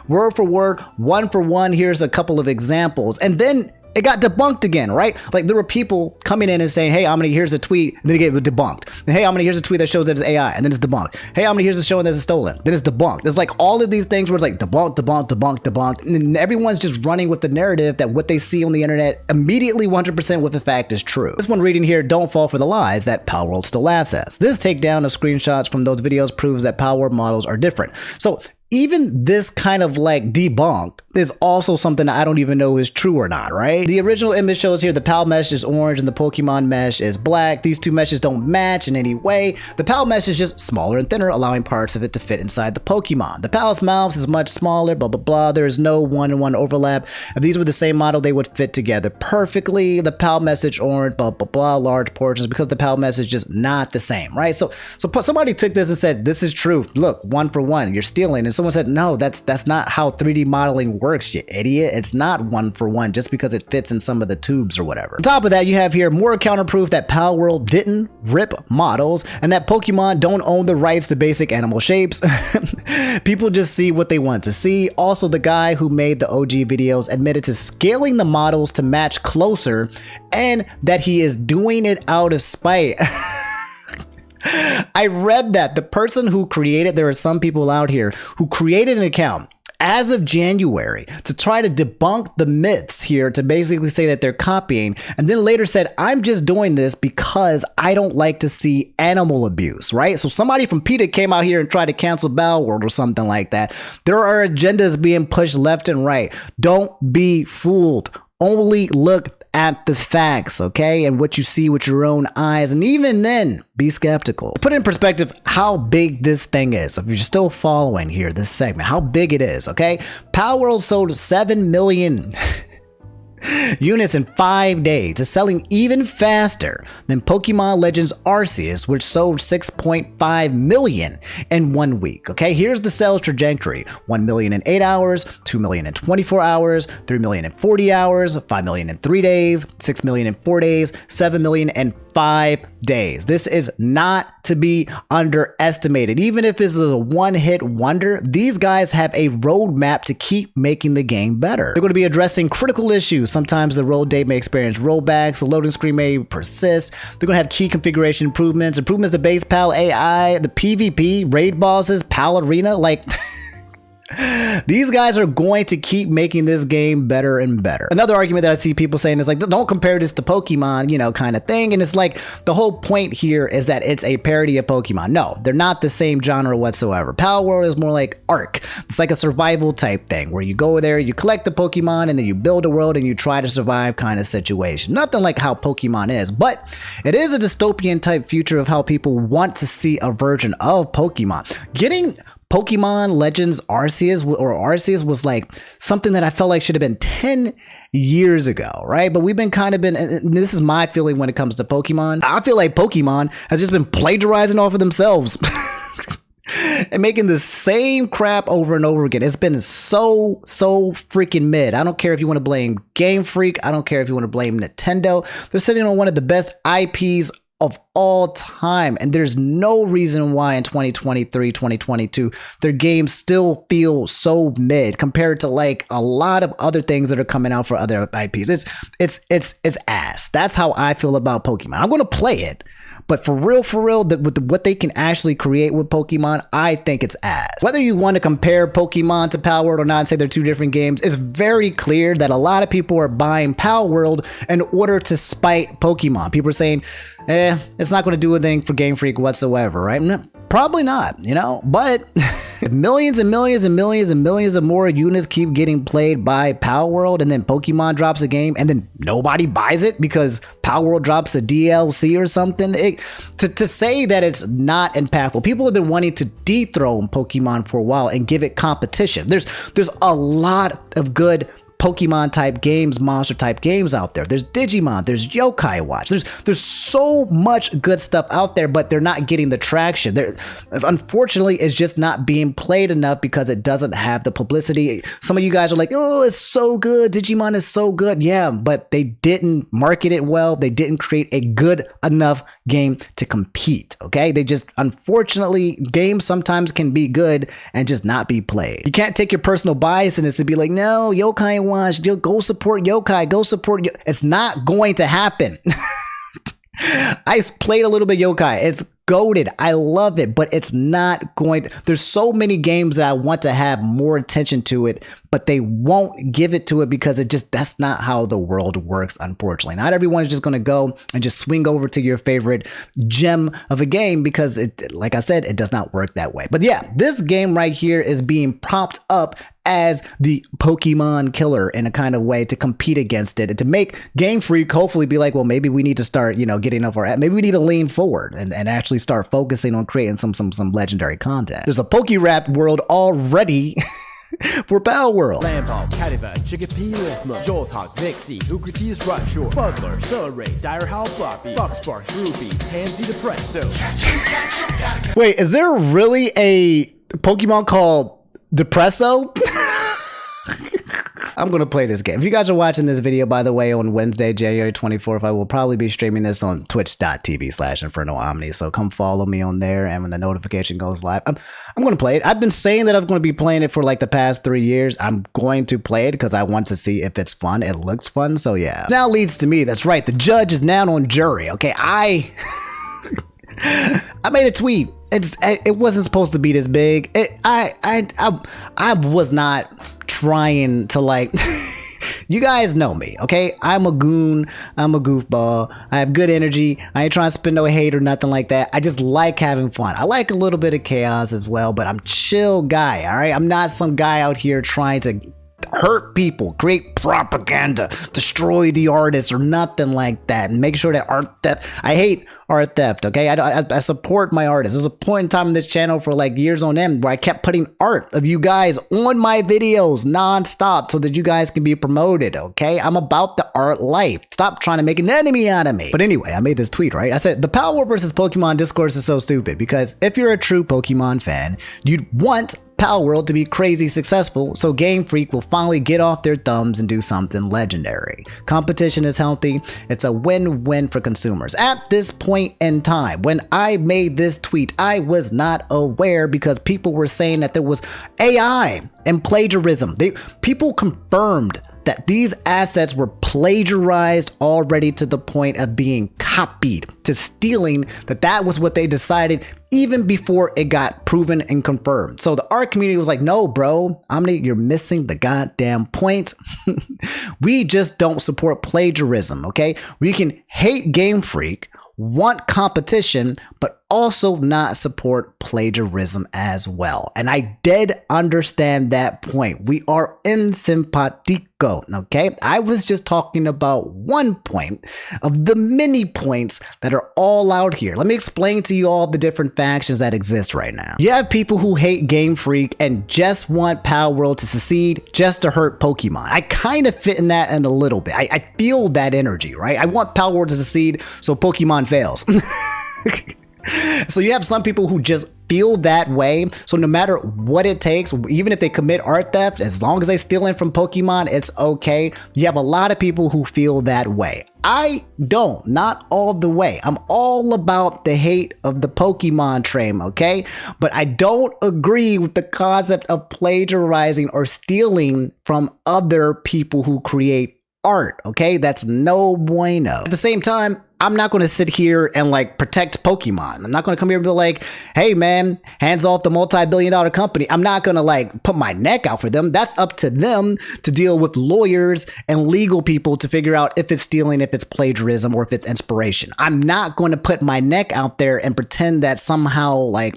Word for word, one for one. Here's a couple of examples. And then it got debunked again, right? Like, there were people coming in and saying, hey, Omni, here's a tweet, and then it get debunked. And, hey, Omni, here's a tweet that shows that it's AI, and then it's debunked. Hey, Omni, here's a showing that it's stolen, then it's debunked. It's like all of these things where it's like debunked, and everyone's just running with the narrative that what they see on the internet immediately 100% with the fact is true. This one reading here, don't fall for the lies that Palworld stole assets. This takedown of screenshots from those videos proves that Palworld models are different. So even this kind of like debunk is also something I don't even know is true or not, right? The original image shows here the PAL mesh is orange and the Pokemon mesh is black. These two meshes don't match in any way. The PAL mesh is just smaller and thinner, allowing parts of it to fit inside the Pokemon. The PAL's mouth is much smaller, blah, blah, blah. There is no one-to-one overlap. If these were the same model, they would fit together perfectly. The PAL message orange, blah, blah, blah, large portions, because the PAL message is just not the same, right? So somebody took this and said, this is true. Look, one for one, you're stealing. And someone said, no, that's not how 3D modeling works. works, you idiot. It's not 1 for 1 just because it fits in some of the tubes or whatever. On top of that, you have here more counterproof that Palworld didn't rip models and that Pokemon don't own the rights to basic animal shapes. People just see what they want to see. Also, the guy who made the OG videos admitted to scaling the models to match closer and that he is doing it out of spite. I read that the person who created, there are some people out here who created an account as of January to try to debunk the myths here, to basically say that they're copying, and then later said, I'm just doing this because I don't like to see animal abuse, right? So somebody from PETA came out here and tried to cancel Palworld or something like that. There are agendas being pushed left and right. Don't be fooled. Only look at the facts, okay? And what you see with your own eyes. And even then, be skeptical. Put in perspective how big this thing is. If you're still following here, this segment, how big it is, okay? Palworld sold 7 million units in 5 days. It's selling even faster than Pokemon Legends Arceus, which sold 6.5 million in 1 week. Okay, here's the sales trajectory: 1 million in 8 hours, 2 million in 24 hours, 3 million in 40 hours, 5 million in 3 days, 6 million in 4 days, 7 million in 5 days. This is not to be underestimated. Even if this is a one-hit wonder, these guys have a roadmap to keep making the game better. They're going to be addressing critical issues. Sometimes the roll date may experience rollbacks, the loading screen may persist. They're going to have key configuration improvements to base PAL AI, the PvP, raid bosses, PAL Arena, like... These guys are going to keep making this game better and better. Another argument that I see people saying is like, don't compare this to Pokemon, you know, kind of thing. And it's like, the whole point here is that it's a parody of Pokemon. No, they're not the same genre whatsoever. Palworld is more like Ark. It's like a survival type thing where you go there, you collect the Pokemon, and then you build a world and you try to survive kind of situation. Nothing like how Pokemon is, but it is a dystopian type future of how people want to see a version of Pokemon. Getting Pokemon Legends Arceus was like something that I felt like should have been 10 years ago, right? But we've been and this is my feeling when it comes to Pokemon. I feel like Pokemon has just been plagiarizing off of themselves and making the same crap over and over again. It's been so freaking mid. I don't care if you want to blame Game Freak. I don't care if you want to blame Nintendo. They're sitting on one of the best IPs of all time, and there's no reason why in 2023, 2022, their games still feel so mid compared to like a lot of other things that are coming out for other IPs. It's ass. That's how I feel about Pokemon. I'm going to play it, but for real, with what they can actually create with Pokemon, I think it's ass. Whether you want to compare Pokemon to Palworld or not and say they're two different games, it's very clear that a lot of people are buying Palworld in order to spite Pokemon. People are saying, it's not going to do anything for Game Freak whatsoever, right? Probably not, you know, but if millions and millions and millions and millions of more units keep getting played by Palworld, and then Pokemon drops a game and then nobody buys it because Palworld drops a DLC or something, to say that it's not impactful. People have been wanting to dethrone Pokemon for a while and give it competition. There's a lot of good Pokemon type games, monster type games out there. There's Digimon, there's Yokai Watch. There's so much good stuff out there, but they're not getting the traction. Unfortunately, it's just not being played enough because it doesn't have the publicity. Some of you guys are like, oh, it's so good. Digimon is so good. Yeah, but they didn't market it well. They didn't create a good enough game to compete, okay? They just, unfortunately, games sometimes can be good and just not be played. You can't take your personal bias in this and be like, no, Yokai Watch, go support Yokai, go support It's not going to happen. I played a little bit Yokai. It's goated. I love it, but it's not going. There's so many games that I want to have more attention to it, but they won't give it to it because that's not how the world works, unfortunately. Not everyone is just going to go and just swing over to your favorite gem of a game because like I said, it does not work that way. But yeah, this game right here is being propped up as the Pokemon killer in a kind of way to compete against it and to make Game Freak hopefully be like, well, maybe we need to start, getting off our, maybe we need to lean forward and actually start focusing on creating some legendary content. There's a Pokerap world already for Palworld. Lambo, Cadillac, Chickapee, Liftman, Joltok, Nixie, Hookers, Rutshore, Bugler, Celery, Dire Howl, Floppy, Foxsparks, Ruby, Pansy, Depresso. Wait, is there really a Pokemon called Depresso? I'm going to play this game. If you guys are watching this video, by the way, on Wednesday, January 24th, I will probably be streaming this on twitch.tv/InfernoOmni. So come follow me on there. And when the notification goes live, I'm going to play it. I've been saying that I'm going to be playing it for like the past 3 years. I'm going to play it because I want to see if it's fun. It looks fun. So yeah. Now leads to me. That's right. The judge is now on jury. Okay. I made a tweet. It wasn't supposed to be this big. I was not trying to like. You guys know me, okay? I'm a goon. I'm a goofball. I have good energy. I ain't trying to spin no hate or nothing like that. I just like having fun. I like a little bit of chaos as well, but I'm chill guy, all right? I'm not some guy out here trying to hurt people, create propaganda, destroy the artist or nothing like that, and make sure that art theft. I hate art theft, okay? I support my artists. There's a point in time in this channel for like years on end where I kept putting art of you guys on my videos nonstop so that you guys can be promoted, okay? I'm about the art life. Stop trying to make an enemy out of me. But anyway, I made this tweet, right? I said, the Palworld versus Pokemon discourse is so stupid because if you're a true Pokemon fan, you'd want Palworld to be crazy successful, so Game Freak will finally get off their thumbs and do something legendary. Competition is healthy. It's a win-win for consumers. At this point in time, when I made this tweet, I was not aware because people were saying that there was AI and plagiarism. People confirmed that these assets were plagiarized already to the point of being copied, to stealing, that was what they decided even before it got proven and confirmed. So the art community was like, no, bro, Omni, you're missing the goddamn point. We just don't support plagiarism, okay? We can hate Game Freak, want competition, but also not support plagiarism as well. And I did understand that point. We are in simpatico, okay? I was just talking about one point of the many points that are all out here. Let me explain to you all the different factions that exist right now. You have people who hate Game Freak and just want Palworld to succeed just to hurt Pokemon. I kind of fit in that in a little bit. I feel that energy, right? I want Palworld to succeed so Pokemon fails. So you have some people who just feel that way. So no matter what it takes, even if they commit art theft, as long as they steal in from Pokemon, it's okay. You have a lot of people who feel that way. I don't, not all the way. I'm all about the hate of the Pokemon train, okay? But I don't agree with the concept of plagiarizing or stealing from other people who create art, okay? That's no bueno. At the same time, I'm not going to sit here and like protect Pokemon. I'm not going to come here and be like, hey man, hands off the multi-billion-dollar company. I'm not going to like put my neck out for them. That's up to them to deal with lawyers and legal people to figure out if it's stealing, if it's plagiarism, or if it's inspiration. I'm not going to put my neck out there and pretend that somehow like...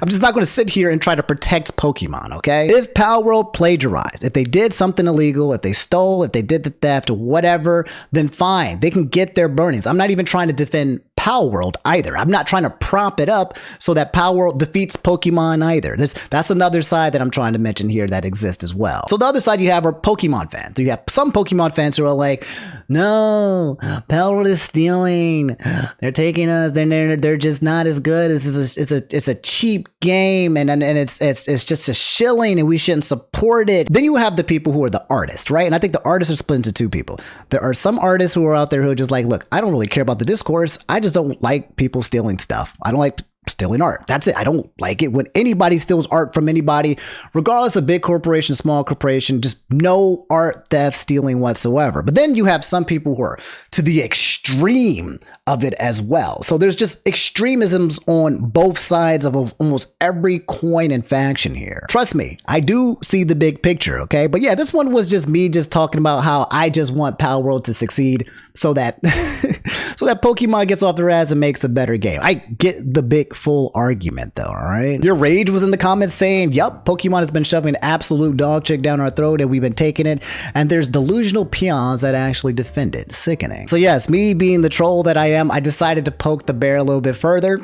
I'm just not going to sit here and try to protect Pokemon, okay? If Palworld plagiarized, if they did something illegal, if they stole, if they did the theft or whatever, then fine. They can get their burnings. I'm not even trying to defend Palworld either. I'm not trying to prop it up so that Palworld defeats Pokemon either. That's another side that I'm trying to mention here that exists as well. So the other side you have are Pokemon fans. So you have some Pokemon fans who are like, no, Palworld is stealing. They're taking us. They're just not as good. It's a cheap game and it's just a shilling and we shouldn't support it. Then you have the people who are the artists, right? And I think the artists are split into two people. There are some artists who are out there who are just like, look, I don't really care about the discourse. I just don't like people stealing stuff. I don't like stealing art. That's it. I don't like it when anybody steals art from anybody, regardless of big corporation, small corporation, just no art theft, stealing whatsoever. But then you have some people who are to the extreme of it as well. So there's just extremisms on both sides of almost every coin and faction here. Trust me, I do see the big picture, okay? But yeah, this one was just me just talking about how I just want Palworld to succeed so that so that Pokemon gets off their ass and makes a better game. I get the big full argument though, all right? Your rage was in the comments saying, yup, Pokemon has been shoving absolute dog chick down our throat and we've been taking it, and there's delusional peons that actually defend it. Sickening. So yes, me being the troll that I am, I decided to poke the bear a little bit further.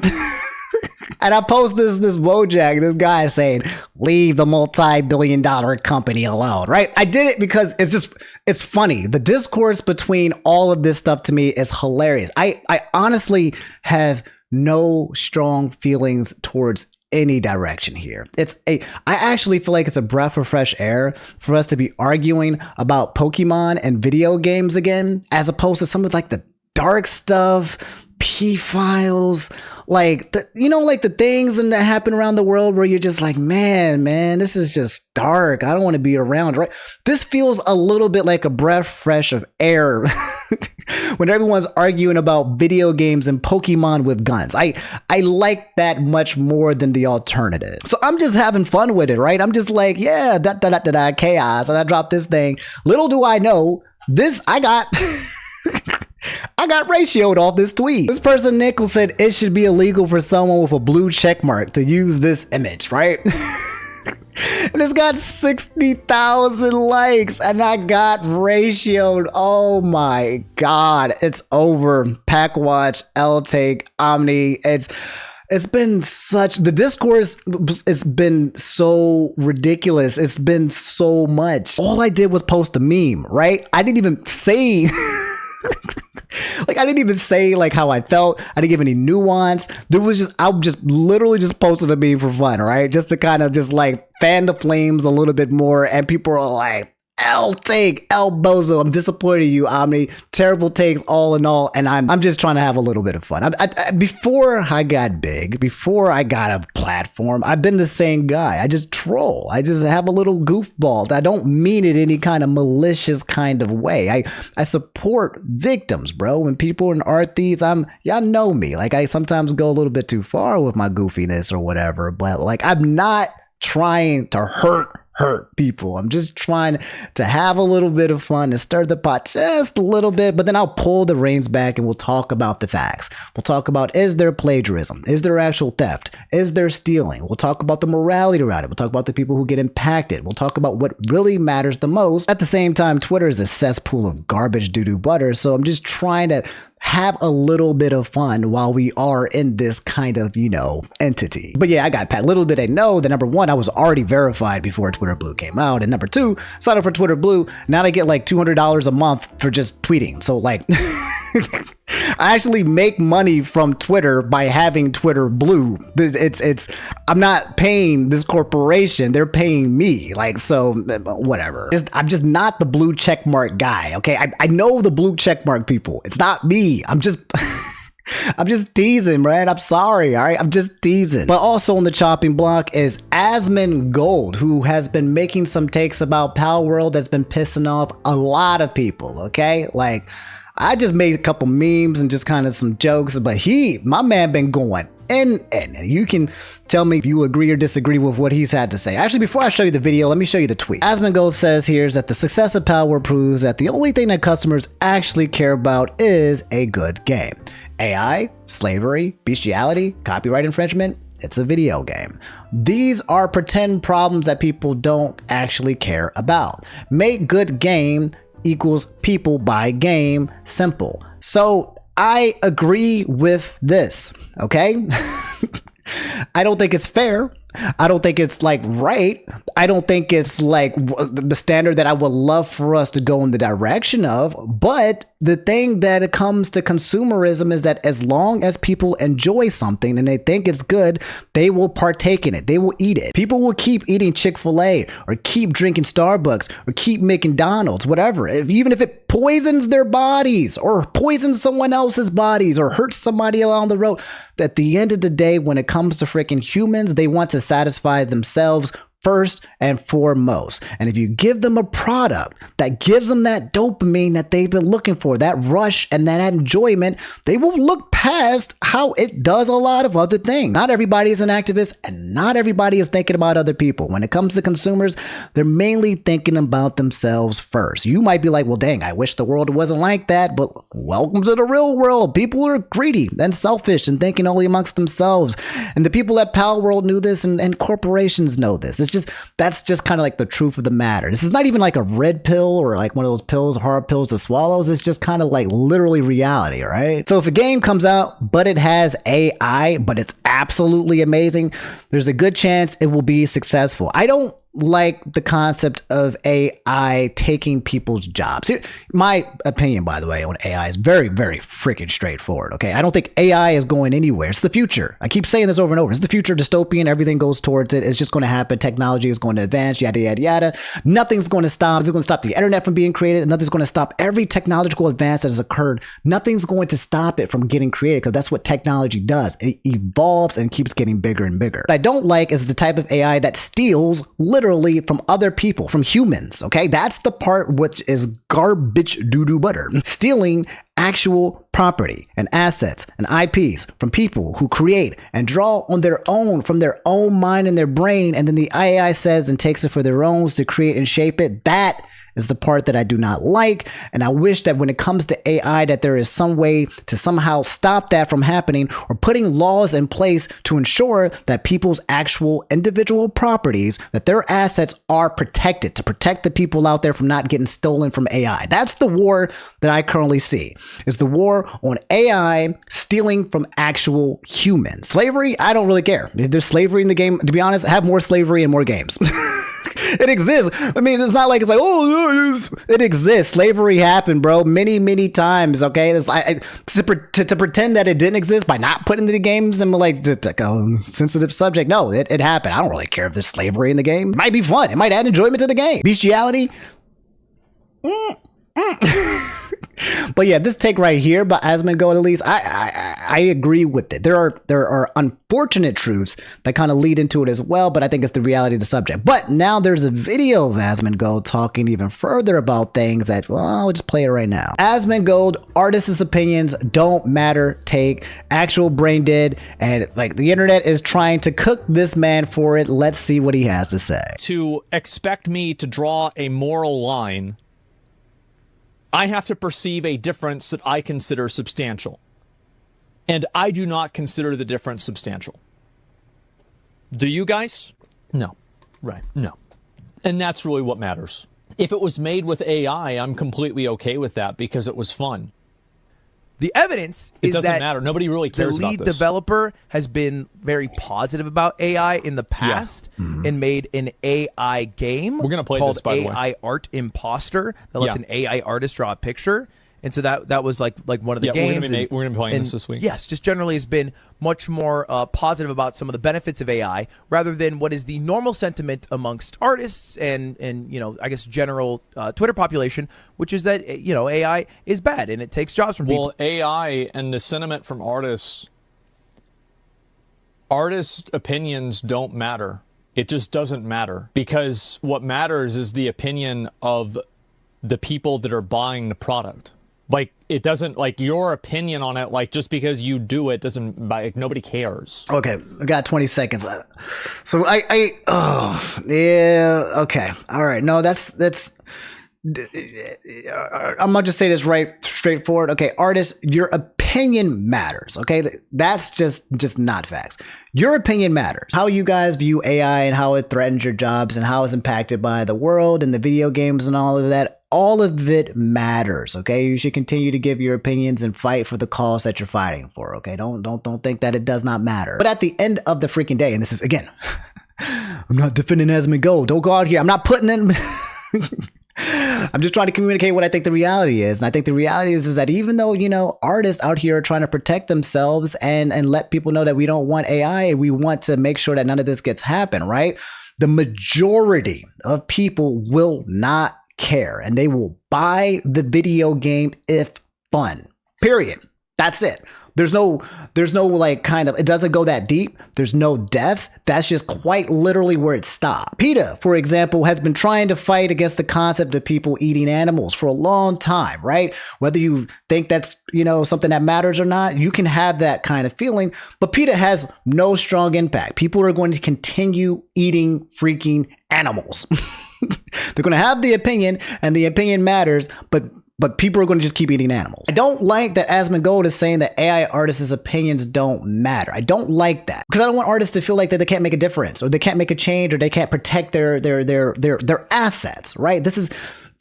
And I post this Wojak, this guy saying, leave the multi-billion-dollar company alone, right? I did it because it's funny. The discourse between all of this stuff to me is hilarious. I honestly have no strong feelings towards any direction here. I actually feel like it's a breath of fresh air for us to be arguing about Pokemon and video games again, as opposed to some of like the dark stuff, P-files, like the things that happen around the world where you're just like, man, this is just dark. I don't want to be around, right? This feels a little bit like a breath fresh of air when everyone's arguing about video games and Pokemon with guns. I like that much more than the alternative. So I'm just having fun with it, right? I'm just like, yeah, chaos, and I dropped this thing. Little do I know, I got ratioed off this tweet. This person, Nickel, said it should be illegal for someone with a blue check mark to use this image, right? And it's got 60,000 likes and I got ratioed. Oh my God. It's over. Packwatch, L-Take, Omni. It's been such, the discourse, it's been so ridiculous. It's been so much. All I did was post a meme, right? I didn't even say like, I didn't even say like how I felt. I didn't give any nuance. I just literally just posted a meme for fun, right? Just to kind of just like fan the flames a little bit more. And people are like, L-Take, L-Bozo, I'm disappointed in you, Omni. Terrible takes all in all. And I'm just trying to have a little bit of fun. Before I got big, before I got a platform, I've been the same guy. I just troll. I just have a little goofball. I don't mean it any kind of malicious kind of way. I support victims, bro. When people in art thieves, y'all know me. Like, I sometimes go a little bit too far with my goofiness or whatever, but like, I'm not trying to hurt people. I'm just trying to have a little bit of fun and stir the pot just a little bit, but then I'll pull the reins back and we'll talk about the facts. We'll talk about, is there plagiarism? Is there actual theft? Is there stealing? We'll talk about the morality around it. We'll talk about the people who get impacted. We'll talk about what really matters the most. At the same time, Twitter is a cesspool of garbage doo-doo butter, so I'm just trying to have a little bit of fun while we are in this kind of, entity. But yeah, I got Pat. Little did I know that number one, I was already verified before Twitter Blue came out. And number two, sign up for Twitter Blue. Now I get like $200 a month for just tweeting. So like, I actually make money from Twitter by having Twitter Blue. I'm not paying this corporation, they're paying me. Like, so whatever. I'm just not the blue checkmark guy. Okay. I know the blue checkmark people. It's not me. I'm just teasing, right? I'm sorry. All right. I'm just teasing. But also on the chopping block is Asmongold, who has been making some takes about Palworld that's been pissing off a lot of people. Okay. Like, I just made a couple memes and just kind of some jokes, but my man been going and you can tell me if you agree or disagree with what he's had to say. Actually, before I show you the video, let me show you the tweet. Asmongold says here is that the success of Palworld proves that the only thing that customers actually care about is a good game. AI, slavery, bestiality, copyright infringement, it's a video game. These are pretend problems that people don't actually care about. Make good game equals people buy game, simple. So I agree with this, okay? I don't think it's fair. I don't think it's like right. I don't think it's like the standard that I would love for us to go in the direction of. But the thing that it comes to consumerism is that as long as people enjoy something and they think it's good, they will partake in it. They will eat it. People will keep eating Chick-fil-A or keep drinking Starbucks or keep making McDonald's, whatever. Even if it poisons their bodies or poisons someone else's bodies or hurts somebody along the road. At the end of the day, when it comes to freaking humans, they want to satisfy themselves first and foremost. And if you give them a product that gives them that dopamine that they've been looking for, that rush and that enjoyment, they will look past how it does a lot of other things. Not everybody is an activist and not everybody is thinking about other people. When it comes to consumers, they're mainly thinking about themselves first. You might be like, well, dang, I wish the world wasn't like that, but welcome to the real world. People are greedy and selfish and thinking only amongst themselves. And the people at Palworld knew this and corporations know this. That's just kind of like the truth of the matter. This is not even like a red pill or like one of those pills, hard pills to swallow. It's just kind of like literally reality, right? So if a game comes out, but it has AI, but it's absolutely amazing, there's a good chance it will be successful. I don't like the concept of AI taking people's jobs. My opinion, by the way, on AI is very, very freaking straightforward. Okay, I don't think AI is going anywhere. It's the future. I keep saying this over and over. It's the future, dystopian. Everything goes towards it. It's just going to happen. Technology is going to advance. Yada yada yada. Nothing's going to stop. It's going to stop the internet from being created. Nothing's going to stop every technological advance that has occurred. Nothing's going to stop it from getting created, because that's what technology does. It evolves and keeps getting bigger and bigger. What I don't like is the type of AI that steals literally from other people, from humans. Okay, that's the part which is garbage doo-doo butter. Stealing actual property and assets and IPs from people who create and draw on their own, from their own mind and their brain, and then the AI says and takes it for their own to create and shape it. That is the part that I do not like. And I wish that when it comes to AI, that there is some way to somehow stop that from happening, or putting laws in place to ensure that people's actual individual properties, that their assets are protected, to protect the people out there from not getting stolen from AI. That's the war that I currently see, is the war on AI stealing from actual humans. Slavery, I don't really care. If there's slavery in the game, to be honest, have more slavery and more games. It exists. I mean, it's not like it's like, oh, it exists. Slavery happened, bro, many, many times. Okay, it's to pretend that it didn't exist by not putting the games and like sensitive subject. No, it happened. I don't really care if there's slavery in the game. It might be fun. It might add enjoyment to the game. Bestiality. But yeah, this take right here by Asmongold, at least, I agree with it. There are unfortunate truths that kind of lead into it as well, but I think it's the reality of the subject. But now there's a video of Asmongold talking even further about things that, well, I'll just play it right now. Asmongold, artists' opinions don't matter. Take actual brain dead, and like the internet is trying to cook this man for it. Let's see what he has to say. To expect me to draw a moral line, I have to perceive a difference that I consider substantial. And I do not consider the difference substantial. Do you guys? No. Right. No. And that's really what matters. If it was made with AI, I'm completely okay with that because it was fun. The evidence is that it doesn't matter. Nobody really cares the lead about this. developer has been very positive about AI in the past and made an AI game. We're gonna play called this, by the way. AI Art Imposter that lets an AI artist draw a picture. And so that was like one of the games. We're going to be playing this week. Yes, just generally has been much more positive about some of the benefits of AI rather than what is the normal sentiment amongst artists and you know, I guess general Twitter population, which is that, you know, AI is bad and it takes jobs from people. Well, AI and the sentiment from artists' opinions don't matter. It just doesn't matter, because what matters is the opinion of the people that are buying the product. Like, it doesn't, like, your opinion on it, like, just because you do it doesn't, like, nobody cares. Okay, I got 20 seconds. So oh, yeah, okay. All right, no, that's, I'm gonna just say this right straightforward. Okay, artists, your opinion matters. Okay, that's just not facts. Your opinion matters. How you guys view AI and how it threatens your jobs and how it's impacted by the world and the video games and all of that. All of it matters. Okay, you should continue to give your opinions and fight for the cause that you're fighting for. Okay, don't think that it does not matter. But at the end of the freaking day, and this is again, I'm not defending Asmongold. Don't go out here. I'm not putting in. I'm just trying to communicate what I think the reality is. And I think the reality is that even though, you know, artists out here are trying to protect themselves and let people know that we don't want AI, we want to make sure that none of this gets happen, right? The majority of people will not care, and they will buy the video game if fun. Period. That's it. There's no like kind of, it doesn't go that deep. There's no depth. That's just quite literally where it stops. PETA, for example, has been trying to fight against the concept of people eating animals for a long time, right? Whether you think that's, you know, something that matters or not, you can have that kind of feeling, but PETA has no strong impact. People are going to continue eating freaking animals. They're going to have the opinion, and the opinion matters, but people are going to just keep eating animals. I don't like that Asmongold is saying that AI artists' opinions don't matter. I don't like that, because I don't want artists to feel like that they can't make a difference, or they can't make a change, or they can't protect their assets, right? This is,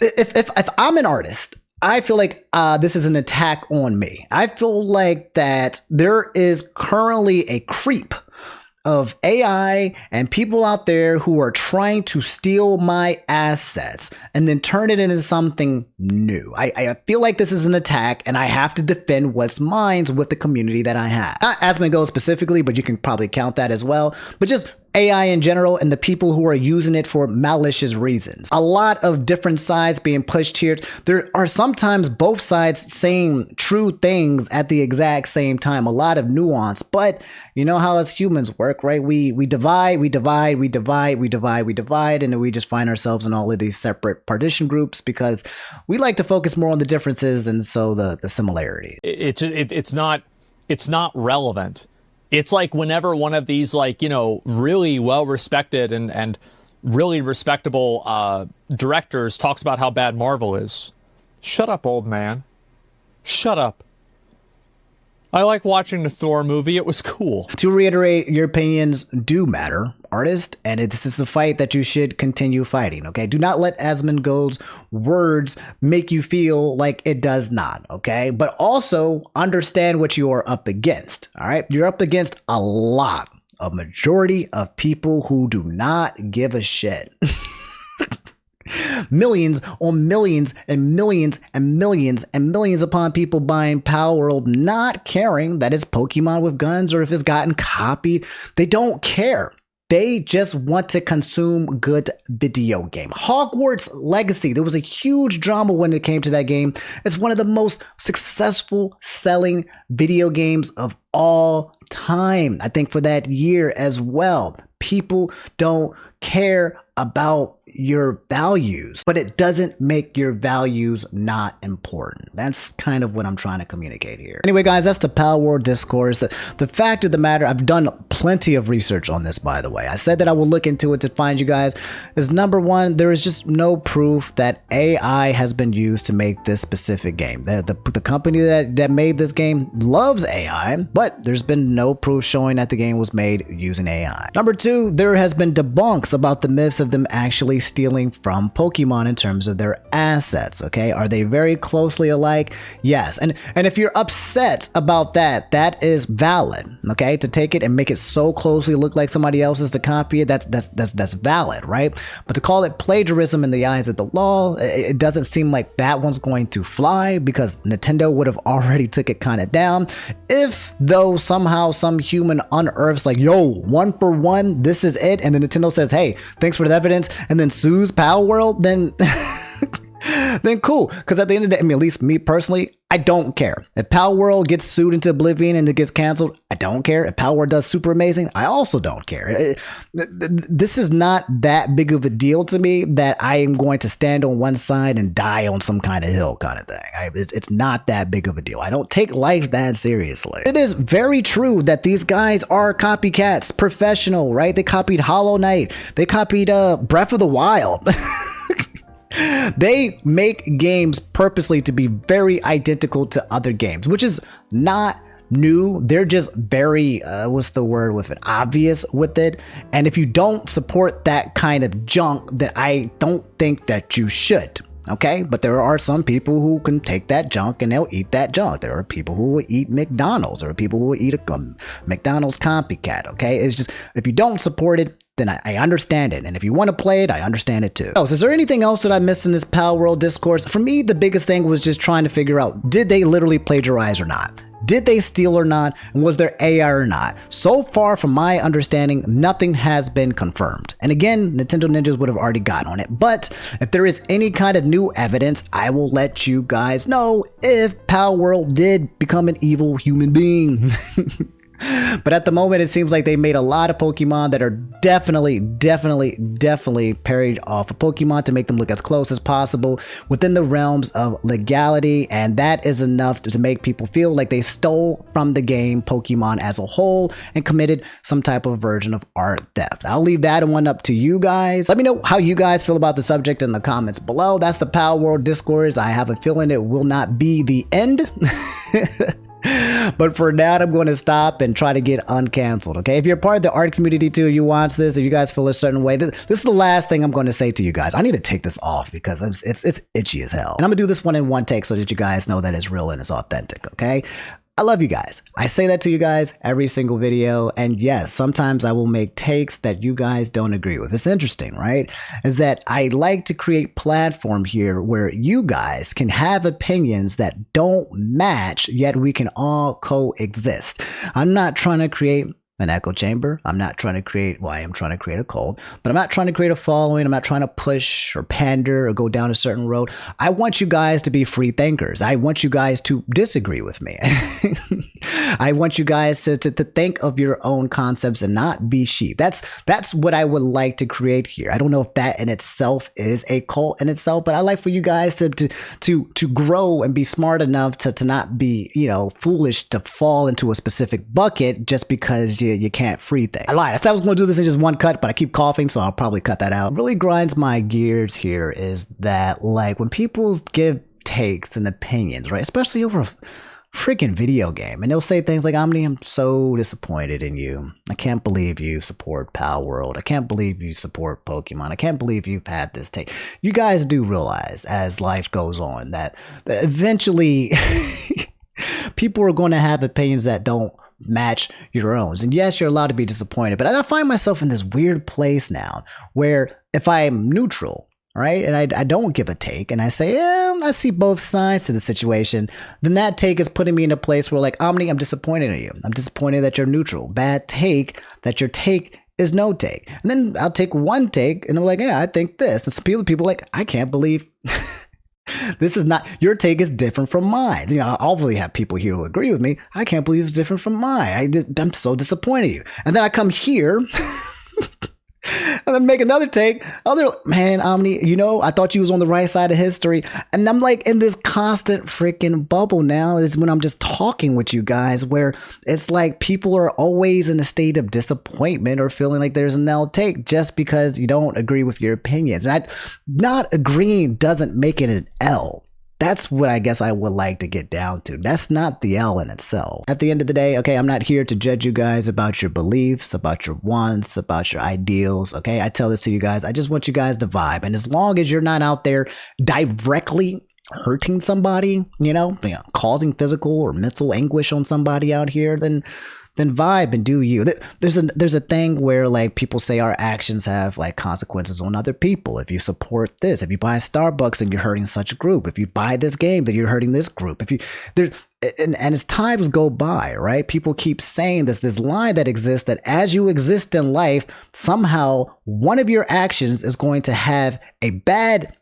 if I'm an artist, I feel like this is an attack on me. I feel like that there is currently a creep of AI and people out there who are trying to steal my assets and then turn it into something new. I feel like this is an attack and I have to defend what's mine with the community that I have. Not Asmongold specifically, but you can probably count that as well. But just AI in general and the people who are using it for malicious reasons. A lot of different sides being pushed here. There are sometimes both sides saying true things at the exact same time. A lot of nuance, but you know how us humans work, right? We divide, and then we just find ourselves in all of these separate partition groups because we like to focus more on the differences than so the similarity. It's not relevant. It's like whenever one of these, like, you know, really well-respected and really respectable directors talks about how bad Marvel is. Shut up, old man. Shut up. I like watching the Thor movie. It was cool. To reiterate, your opinions do matter, artist, and this is a fight that you should continue fighting, okay? Do not let Asmongold's words make you feel like it does not, okay? But also understand what you are up against, all right? You're up against a majority of people who do not give a shit. Millions on millions and millions and millions and millions upon people buying Palworld, not caring that it's Pokemon with guns or if it's gotten copied. They don't care. They just want to consume good video game. Hogwarts Legacy, there was a huge drama when it came to that game. It's one of the most successful selling video games of all time. I think for that year as well. People don't care about your values, but it doesn't make your values not important. That's kind of what I'm trying to communicate here. Anyway, guys, that's the Palworld discourse. The fact of the matter, I've done plenty of research on this, by the way. I said that I will look into it to find you guys. Is number one, there is just no proof that AI has been used to make this specific game. The company that made this game loves AI, but there's been no proof showing that the game was made using AI. Number two, there has been debunks about the myths of them actually stealing from Pokemon in terms of their assets. Okay, are they very closely alike? Yes, and if you're upset about that, that is valid. Okay, to take it and make it so closely look like somebody else's to copy it, that's valid, right? But to call it plagiarism in the eyes of the law, it doesn't seem like that one's going to fly because Nintendo would have already took it kind of down. If though somehow some human unearths like, yo, 1 for 1, this is it, and then Nintendo says, hey, thanks for the evidence, and then sues Palworld, then then cool. Because at the end of the day, I mean, at least me personally, I don't care. If Palworld gets sued into oblivion and it gets canceled, I don't care. If Palworld does super amazing, I also don't care. This is not that big of a deal to me that I am going to stand on one side and die on some kind of hill kind of thing. It's not that big of a deal. I don't take life that seriously. It is very true that these guys are copycats, professional, right? They copied Hollow Knight. They copied Breath of the Wild. They make games purposely to be very identical to other games, which is not new. They're just very, what's the word with it? Obvious with it. And if you don't support that kind of junk, then I don't think that you should. Okay, but there are some people who can take that junk and they'll eat that junk. There are people who will eat McDonald's. There are people who will eat a McDonald's copycat. Okay, it's just if you don't support it, then I understand it. And if you want to play it, I understand it too. So is there anything else that I missed in this Palworld discourse? For me, the biggest thing was just trying to figure out, did they literally plagiarize or not? Did they steal or not? And was there AI or not? So far, from my understanding, nothing has been confirmed. And again, Nintendo Ninjas would have already gotten on it. But if there is any kind of new evidence, I will let you guys know if Palworld did become an evil human being. But at the moment, it seems like they made a lot of Pokemon that are definitely parried off of Pokemon to make them look as close as possible within the realms of legality. And that is enough to make people feel like they stole from the game Pokemon as a whole and committed some type of version of art theft. I'll leave that one up to you guys. Let me know how you guys feel about the subject in the comments below. That's the Palworld discourse. I have a feeling it will not be the end. But for now, I'm going to stop and try to get uncanceled, okay? If you're part of the art community too, you watch this, if you guys feel a certain way, this is the last thing I'm going to say to you guys. I need to take this off because it's itchy as hell. And I'm going to do this one in one take so that you guys know that it's real and it's authentic, okay? I love you guys. I say that to you guys every single video. And yes, sometimes I will make takes that you guys don't agree with. It's interesting, right? Is that I like to create platform here where you guys can have opinions that don't match, yet we can all coexist. I'm not trying to create an echo chamber. I'm not trying to create, well, I am trying to create a cult, but I'm not trying to create a following. I'm not trying to push or pander or go down a certain road. I want you guys to be free thinkers. I want you guys to disagree with me. I want you guys to think of your own concepts and not be sheep. That's what I would like to create here. I don't know if that in itself is a cult in itself, but I like for you guys to grow and be smart enough to not be, foolish to fall into a specific bucket just because you can't free think. I lied. I said I was going to do this in just one cut, but I keep coughing, so I'll probably cut that out. What really grinds my gears here is that, like, when people give takes and opinions, right, especially over a freaking video game, and they'll say things like, Omni, I'm so disappointed in you. I can't believe you support Palworld. I can't believe you support Pokemon. I can't believe you've had this take. You guys do realize as life goes on that eventually people are going to have opinions that don't match your own. And yes, you're allowed to be disappointed, but I find myself in this weird place now where if I'm neutral, right, and I don't give a take and I say, I see both sides to the situation, then that take is putting me in a place where, like, Omni, I'm disappointed in you. I'm disappointed that you're neutral. Bad take that your take is no take. And then I'll take one take and I'm like, yeah, I think this. And some people are like, I can't believe this is not, your take is different from mine. I'll obviously have people here who agree with me. I can't believe it's different from mine. I'm so disappointed in you. And then I come here and then make another take. Man, Omni, I thought you was on the right side of history. And I'm like in this constant freaking bubble now is when I'm just talking with you guys where it's like people are always in a state of disappointment or feeling like there's an L take just because you don't agree with your opinions. And not agreeing doesn't make it an L. That's what I guess I would like to get down to. That's not the L in itself. At the end of the day, okay, I'm not here to judge you guys about your beliefs, about your wants, about your ideals, okay? I tell this to you guys. I just want you guys to vibe. And as long as you're not out there directly hurting somebody, causing physical or mental anguish on somebody out here, then vibe and do you. There's a thing where, like, people say our actions have, like, consequences on other people. If you support this, if you buy Starbucks and you're hurting such a group, if you buy this game, then you're hurting this group. And as times go by, right, people keep saying this line that exists that as you exist in life, somehow one of your actions is going to have a bad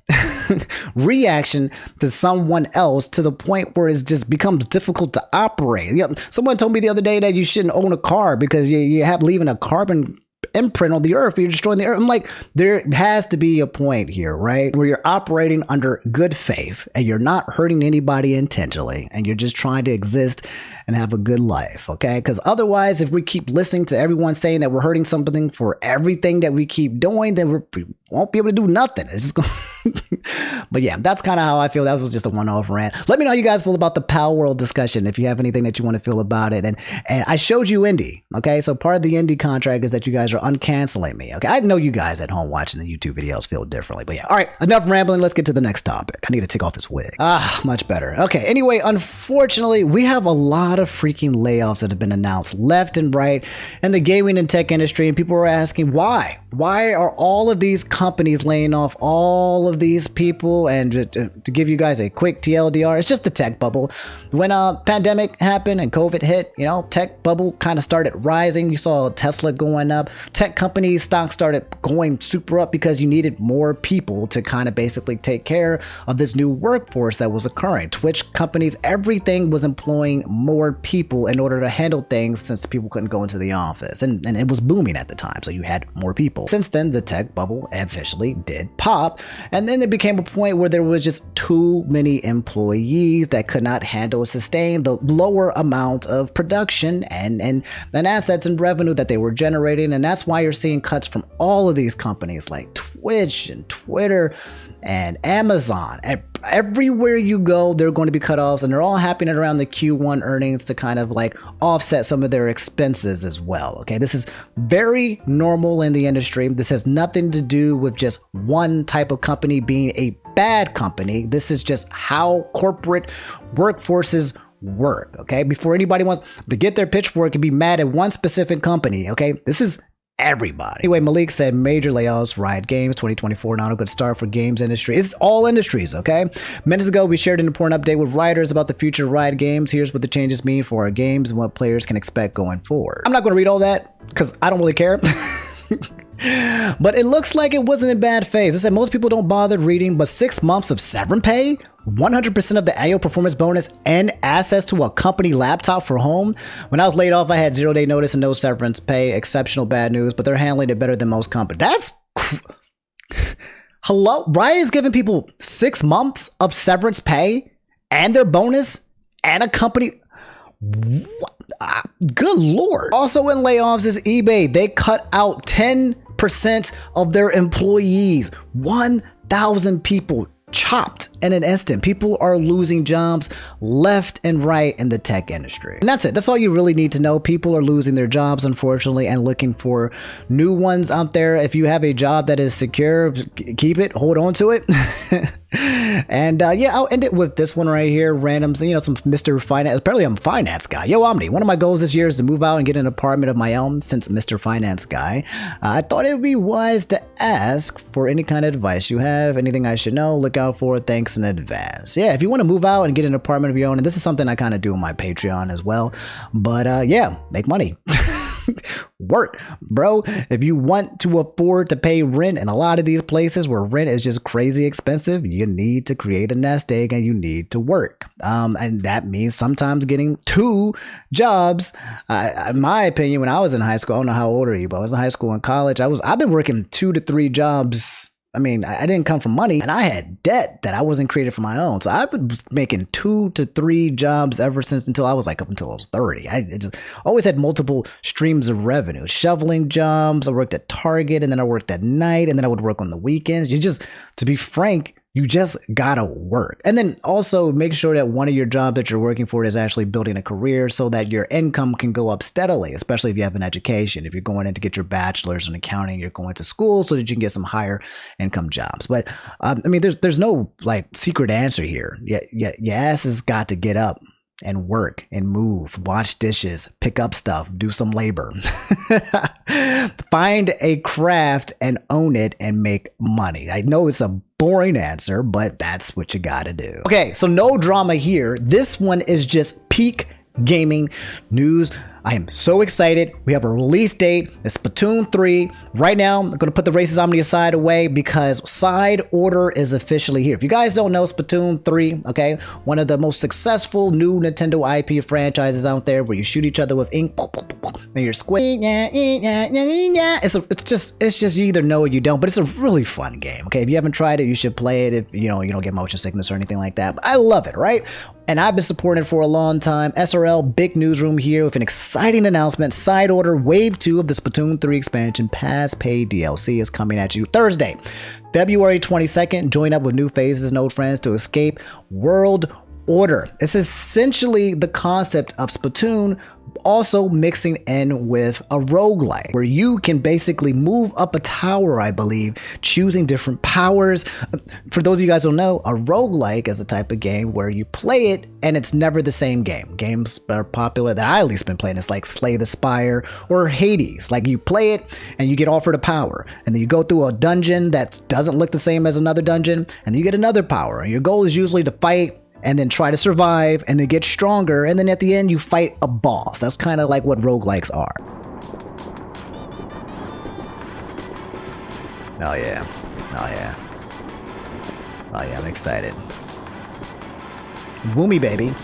reaction to someone else to the point where it just becomes difficult to operate. Someone told me the other day that you shouldn't own a car because you have leaving a carbon imprint on the earth. You're destroying the earth. I'm like, there has to be a point here, right, where you're operating under good faith and you're not hurting anybody intentionally and you're just trying to exist and have a good life, okay? Because otherwise, if we keep listening to everyone saying that we're hurting something for everything that we keep doing, then we won't be able to do nothing. It's just going But yeah, that's kind of how I feel. That was just a one-off rant. Let me know how you guys feel about the Palworld discussion, if you have anything that you want to feel about it. And I showed you Indi, okay? So part of the Indi contract is that you guys are uncanceling me, okay? I know you guys at home watching the YouTube videos feel differently, but yeah. All right, enough rambling. Let's get to the next topic. I need to take off this wig. Much better. Okay, anyway, unfortunately, we have a lot of freaking layoffs that have been announced left and right in the gaming and tech industry, and people are asking why? Why are all of these companies laying off all of these people? And to give you guys a quick TLDR, it's just the tech bubble. When a pandemic happened and COVID hit, tech bubble kind of started rising. You saw Tesla going up. Tech companies stocks started going super up because you needed more people to kind of basically take care of this new workforce that was occurring. Twitch companies, everything was employing more people in order to handle things since people couldn't go into the office. And it was booming at the time, so you had more people. Since then, the tech bubble officially did pop, and then it became a point where there was just too many employees that could not handle or sustain the lower amount of production and assets and revenue that they were generating. And that's why you're seeing cuts from all of these companies like Twitch and Twitter and Amazon. Everywhere you go, they're going to be cut offs, and they're all happening around the Q1 earnings to kind of like offset some of their expenses as well. Okay, this is very normal in the industry. This has nothing to do with just one type of company being a bad company. This is just how corporate workforces work, okay? Before anybody wants to get their pitchfork and be mad at one specific company, okay? This is everybody. Anyway, Malik said major layoffs, Riot Games, 2024, not a good start for games industry. It's all industries, okay? Minutes ago, we shared an important update with writers about the future of Riot Games. Here's what the changes mean for our games and what players can expect going forward. I'm not going to read all that because I don't really care. But it looks like it wasn't a bad phase. I said most people don't bother reading, but 6 months of severance pay, 100% of the annual performance bonus, and access to a company laptop for home. When I was laid off, I had 0-day notice and no severance pay. Exceptional bad news, but they're handling it better than most companies. That's hello. Riot is giving people 6 months of severance pay and their bonus and a company. Good Lord. Also in layoffs is eBay. They cut out 10% of their employees. 1,000 people chopped in an instant. People are losing jobs left and right in the tech industry. And that's it. That's all you really need to know. People are losing their jobs, unfortunately, and looking for new ones out there. If you have a job that is secure, keep it, hold on to it. And yeah, I'll end it with this one right here. Random, you know, some Mr. Finance. Apparently I'm a finance guy. Yo, Omni, one of my goals this year is to move out and get an apartment of my own. Since Mr. Finance guy, I thought it would be wise to ask for any kind of advice you have, anything I should know, look out for. Thanks in advance. Yeah, if you want to move out and get an apartment of your own, and this is something I kind of do on my Patreon as well, but yeah, make money. Work, bro. If you want to afford to pay rent in a lot of these places where rent is just crazy expensive, you need to create a nest egg and you need to work. And that means sometimes getting 2 jobs. In my opinion, when I was in high school, I don't know how old are you, but I was in high school and college. I've been working 2 to 3 jobs. I mean, I didn't come from money and I had debt that I wasn't created for my own. So I've been making 2 to 3 jobs ever since until I was 30. I just always had multiple streams of revenue, shoveling jobs. I worked at Target and then I worked at night and then I would work on the weekends. To be frank, you just gotta work. And then also make sure that one of your jobs that you're working for is actually building a career so that your income can go up steadily, especially if you have an education. If you're going in to get your bachelor's in accounting, you're going to school so that you can get some higher income jobs. But I mean, there's no secret answer here. Your ass has got to get up and work and move, wash dishes, pick up stuff, do some labor. Find a craft and own it and make money. I know it's a boring answer, but that's what you gotta do. Okay, so no drama here. This one is just peak gaming news. I am so excited. We have a release date. It's Splatoon 3. Right now, I'm going to put the Racist Omni aside away because Side Order is officially here. If you guys don't know, Splatoon 3, okay, one of the most successful new Nintendo IP franchises out there where you shoot each other with ink and you're squid. It's just you either know or you don't, but it's a really fun game, okay? If you haven't tried it, you should play it if you don't get motion sickness or anything like that. But I love it, right? And I've been supporting it for a long time. SRL, big newsroom here with an exciting announcement. Side Order Wave 2 of the Splatoon 3 expansion Pass Paid DLC is coming at you Thursday, February 22nd. Join up with new faces and old friends to escape World Order. It's essentially the concept of Splatoon, also mixing in with a roguelike where you can basically move up a tower, I believe, choosing different powers. For those of you guys who don't know, a roguelike is a type of game where you play it and it's never the same game. Games that are popular that I at least been playing is like Slay the Spire or Hades. Like you play it and you get offered a power and then you go through a dungeon that doesn't look the same as another dungeon and then you get another power. And your goal is usually to fight and then try to survive and then get stronger, and then at the end you fight a boss. That's kind of like what roguelikes are. Oh yeah. Oh yeah. Oh yeah, I'm excited. Woomy baby.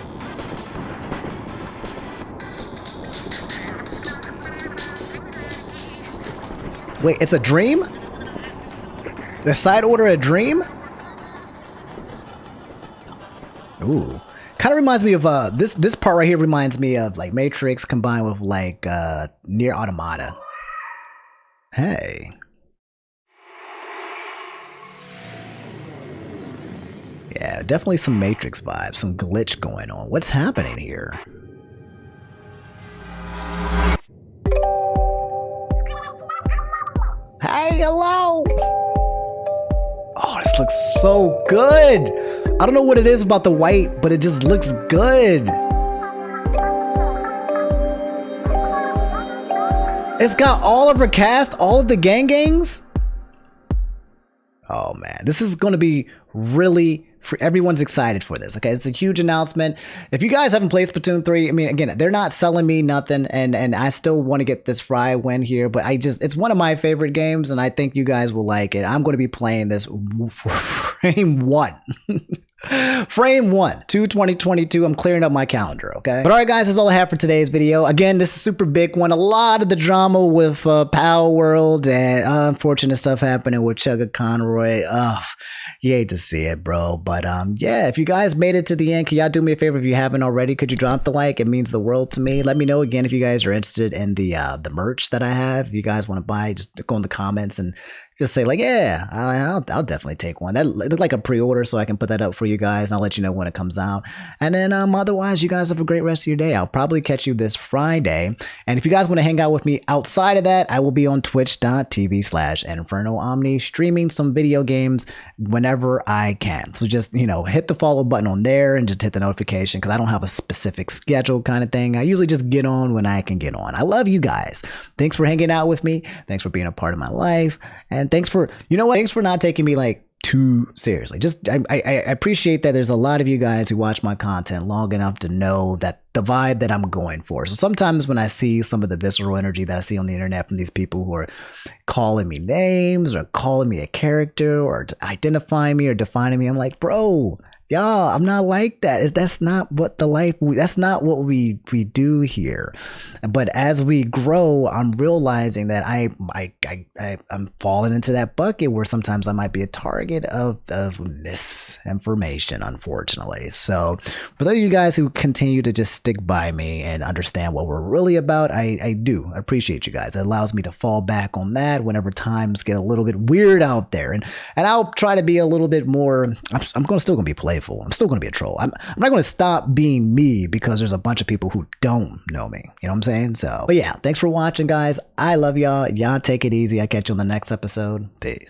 Wait, it's a dream? The Side Order a dream? Ooh, kind of reminds me of this part right here reminds me of like Matrix combined with like Near Automata. Hey. Yeah, definitely some Matrix vibes, some glitch going on. What's happening here? Hey, hello. Oh, this looks so good. I don't know what it is about the white, but it just looks good. It's got all of her cast, all of the gangs. Oh man, this is going to be really. Everyone's excited for this. Okay, it's a huge announcement. If you guys haven't played Splatoon 3, I mean, again, they're not selling me nothing, and I still want to get this Fry win here, but it's one of my favorite games, and I think you guys will like it. I'm going to be playing this for frame 1. Frame 1, 2022. I'm clearing up my calendar, okay? But all right, guys, that's all I have for today's video. Again, this is a super big one. A lot of the drama with Palworld and unfortunate stuff happening with Chuggaaconroy. Ugh, you hate to see it, bro. But yeah, if you guys made it to the end, can y'all do me a favor if you haven't already? Could you drop the like? It means the world to me. Let me know again if you guys are interested in the merch that I have. If you guys want to buy, just go in the comments and just say like, yeah, I'll definitely take one. That looked like a pre-order, so I can put that up for you guys, and I'll let you know when it comes out. And then otherwise, you guys have a great rest of your day. I'll probably catch you this Friday. And if you guys want to hang out with me outside of that, I will be on twitch.tv/InfernoOmni streaming some video games whenever I can. So just, hit the follow button on there and just hit the notification, because I don't have a specific schedule kind of thing. I usually just get on when I can get on. I love you guys. Thanks for hanging out with me. Thanks for being a part of my life. And thanks for, thanks for not taking me like too seriously. Just, I appreciate that there's a lot of you guys who watch my content long enough to know that the vibe that I'm going for. So sometimes when I see some of the visceral energy that I see on the internet from these people who are calling me names or calling me a character or identifying me or defining me, I'm like, bro, y'all, I'm not like that. That's not what that's not what we do here. But as we grow, I'm realizing that I'm falling into that bucket where sometimes I might be a target of misinformation, unfortunately. So for those of you guys who continue to just stick by me and understand what we're really about, I do appreciate you guys. It allows me to fall back on that whenever times get a little bit weird out there. And I'll try to be a little bit more, I'm still going to be playful. I'm still going to be a troll. I'm not going to stop being me because there's a bunch of people who don't know me. You know what I'm saying? So, but yeah, thanks for watching, guys. I love y'all. Y'all take it easy. I'll catch you on the next episode. Peace.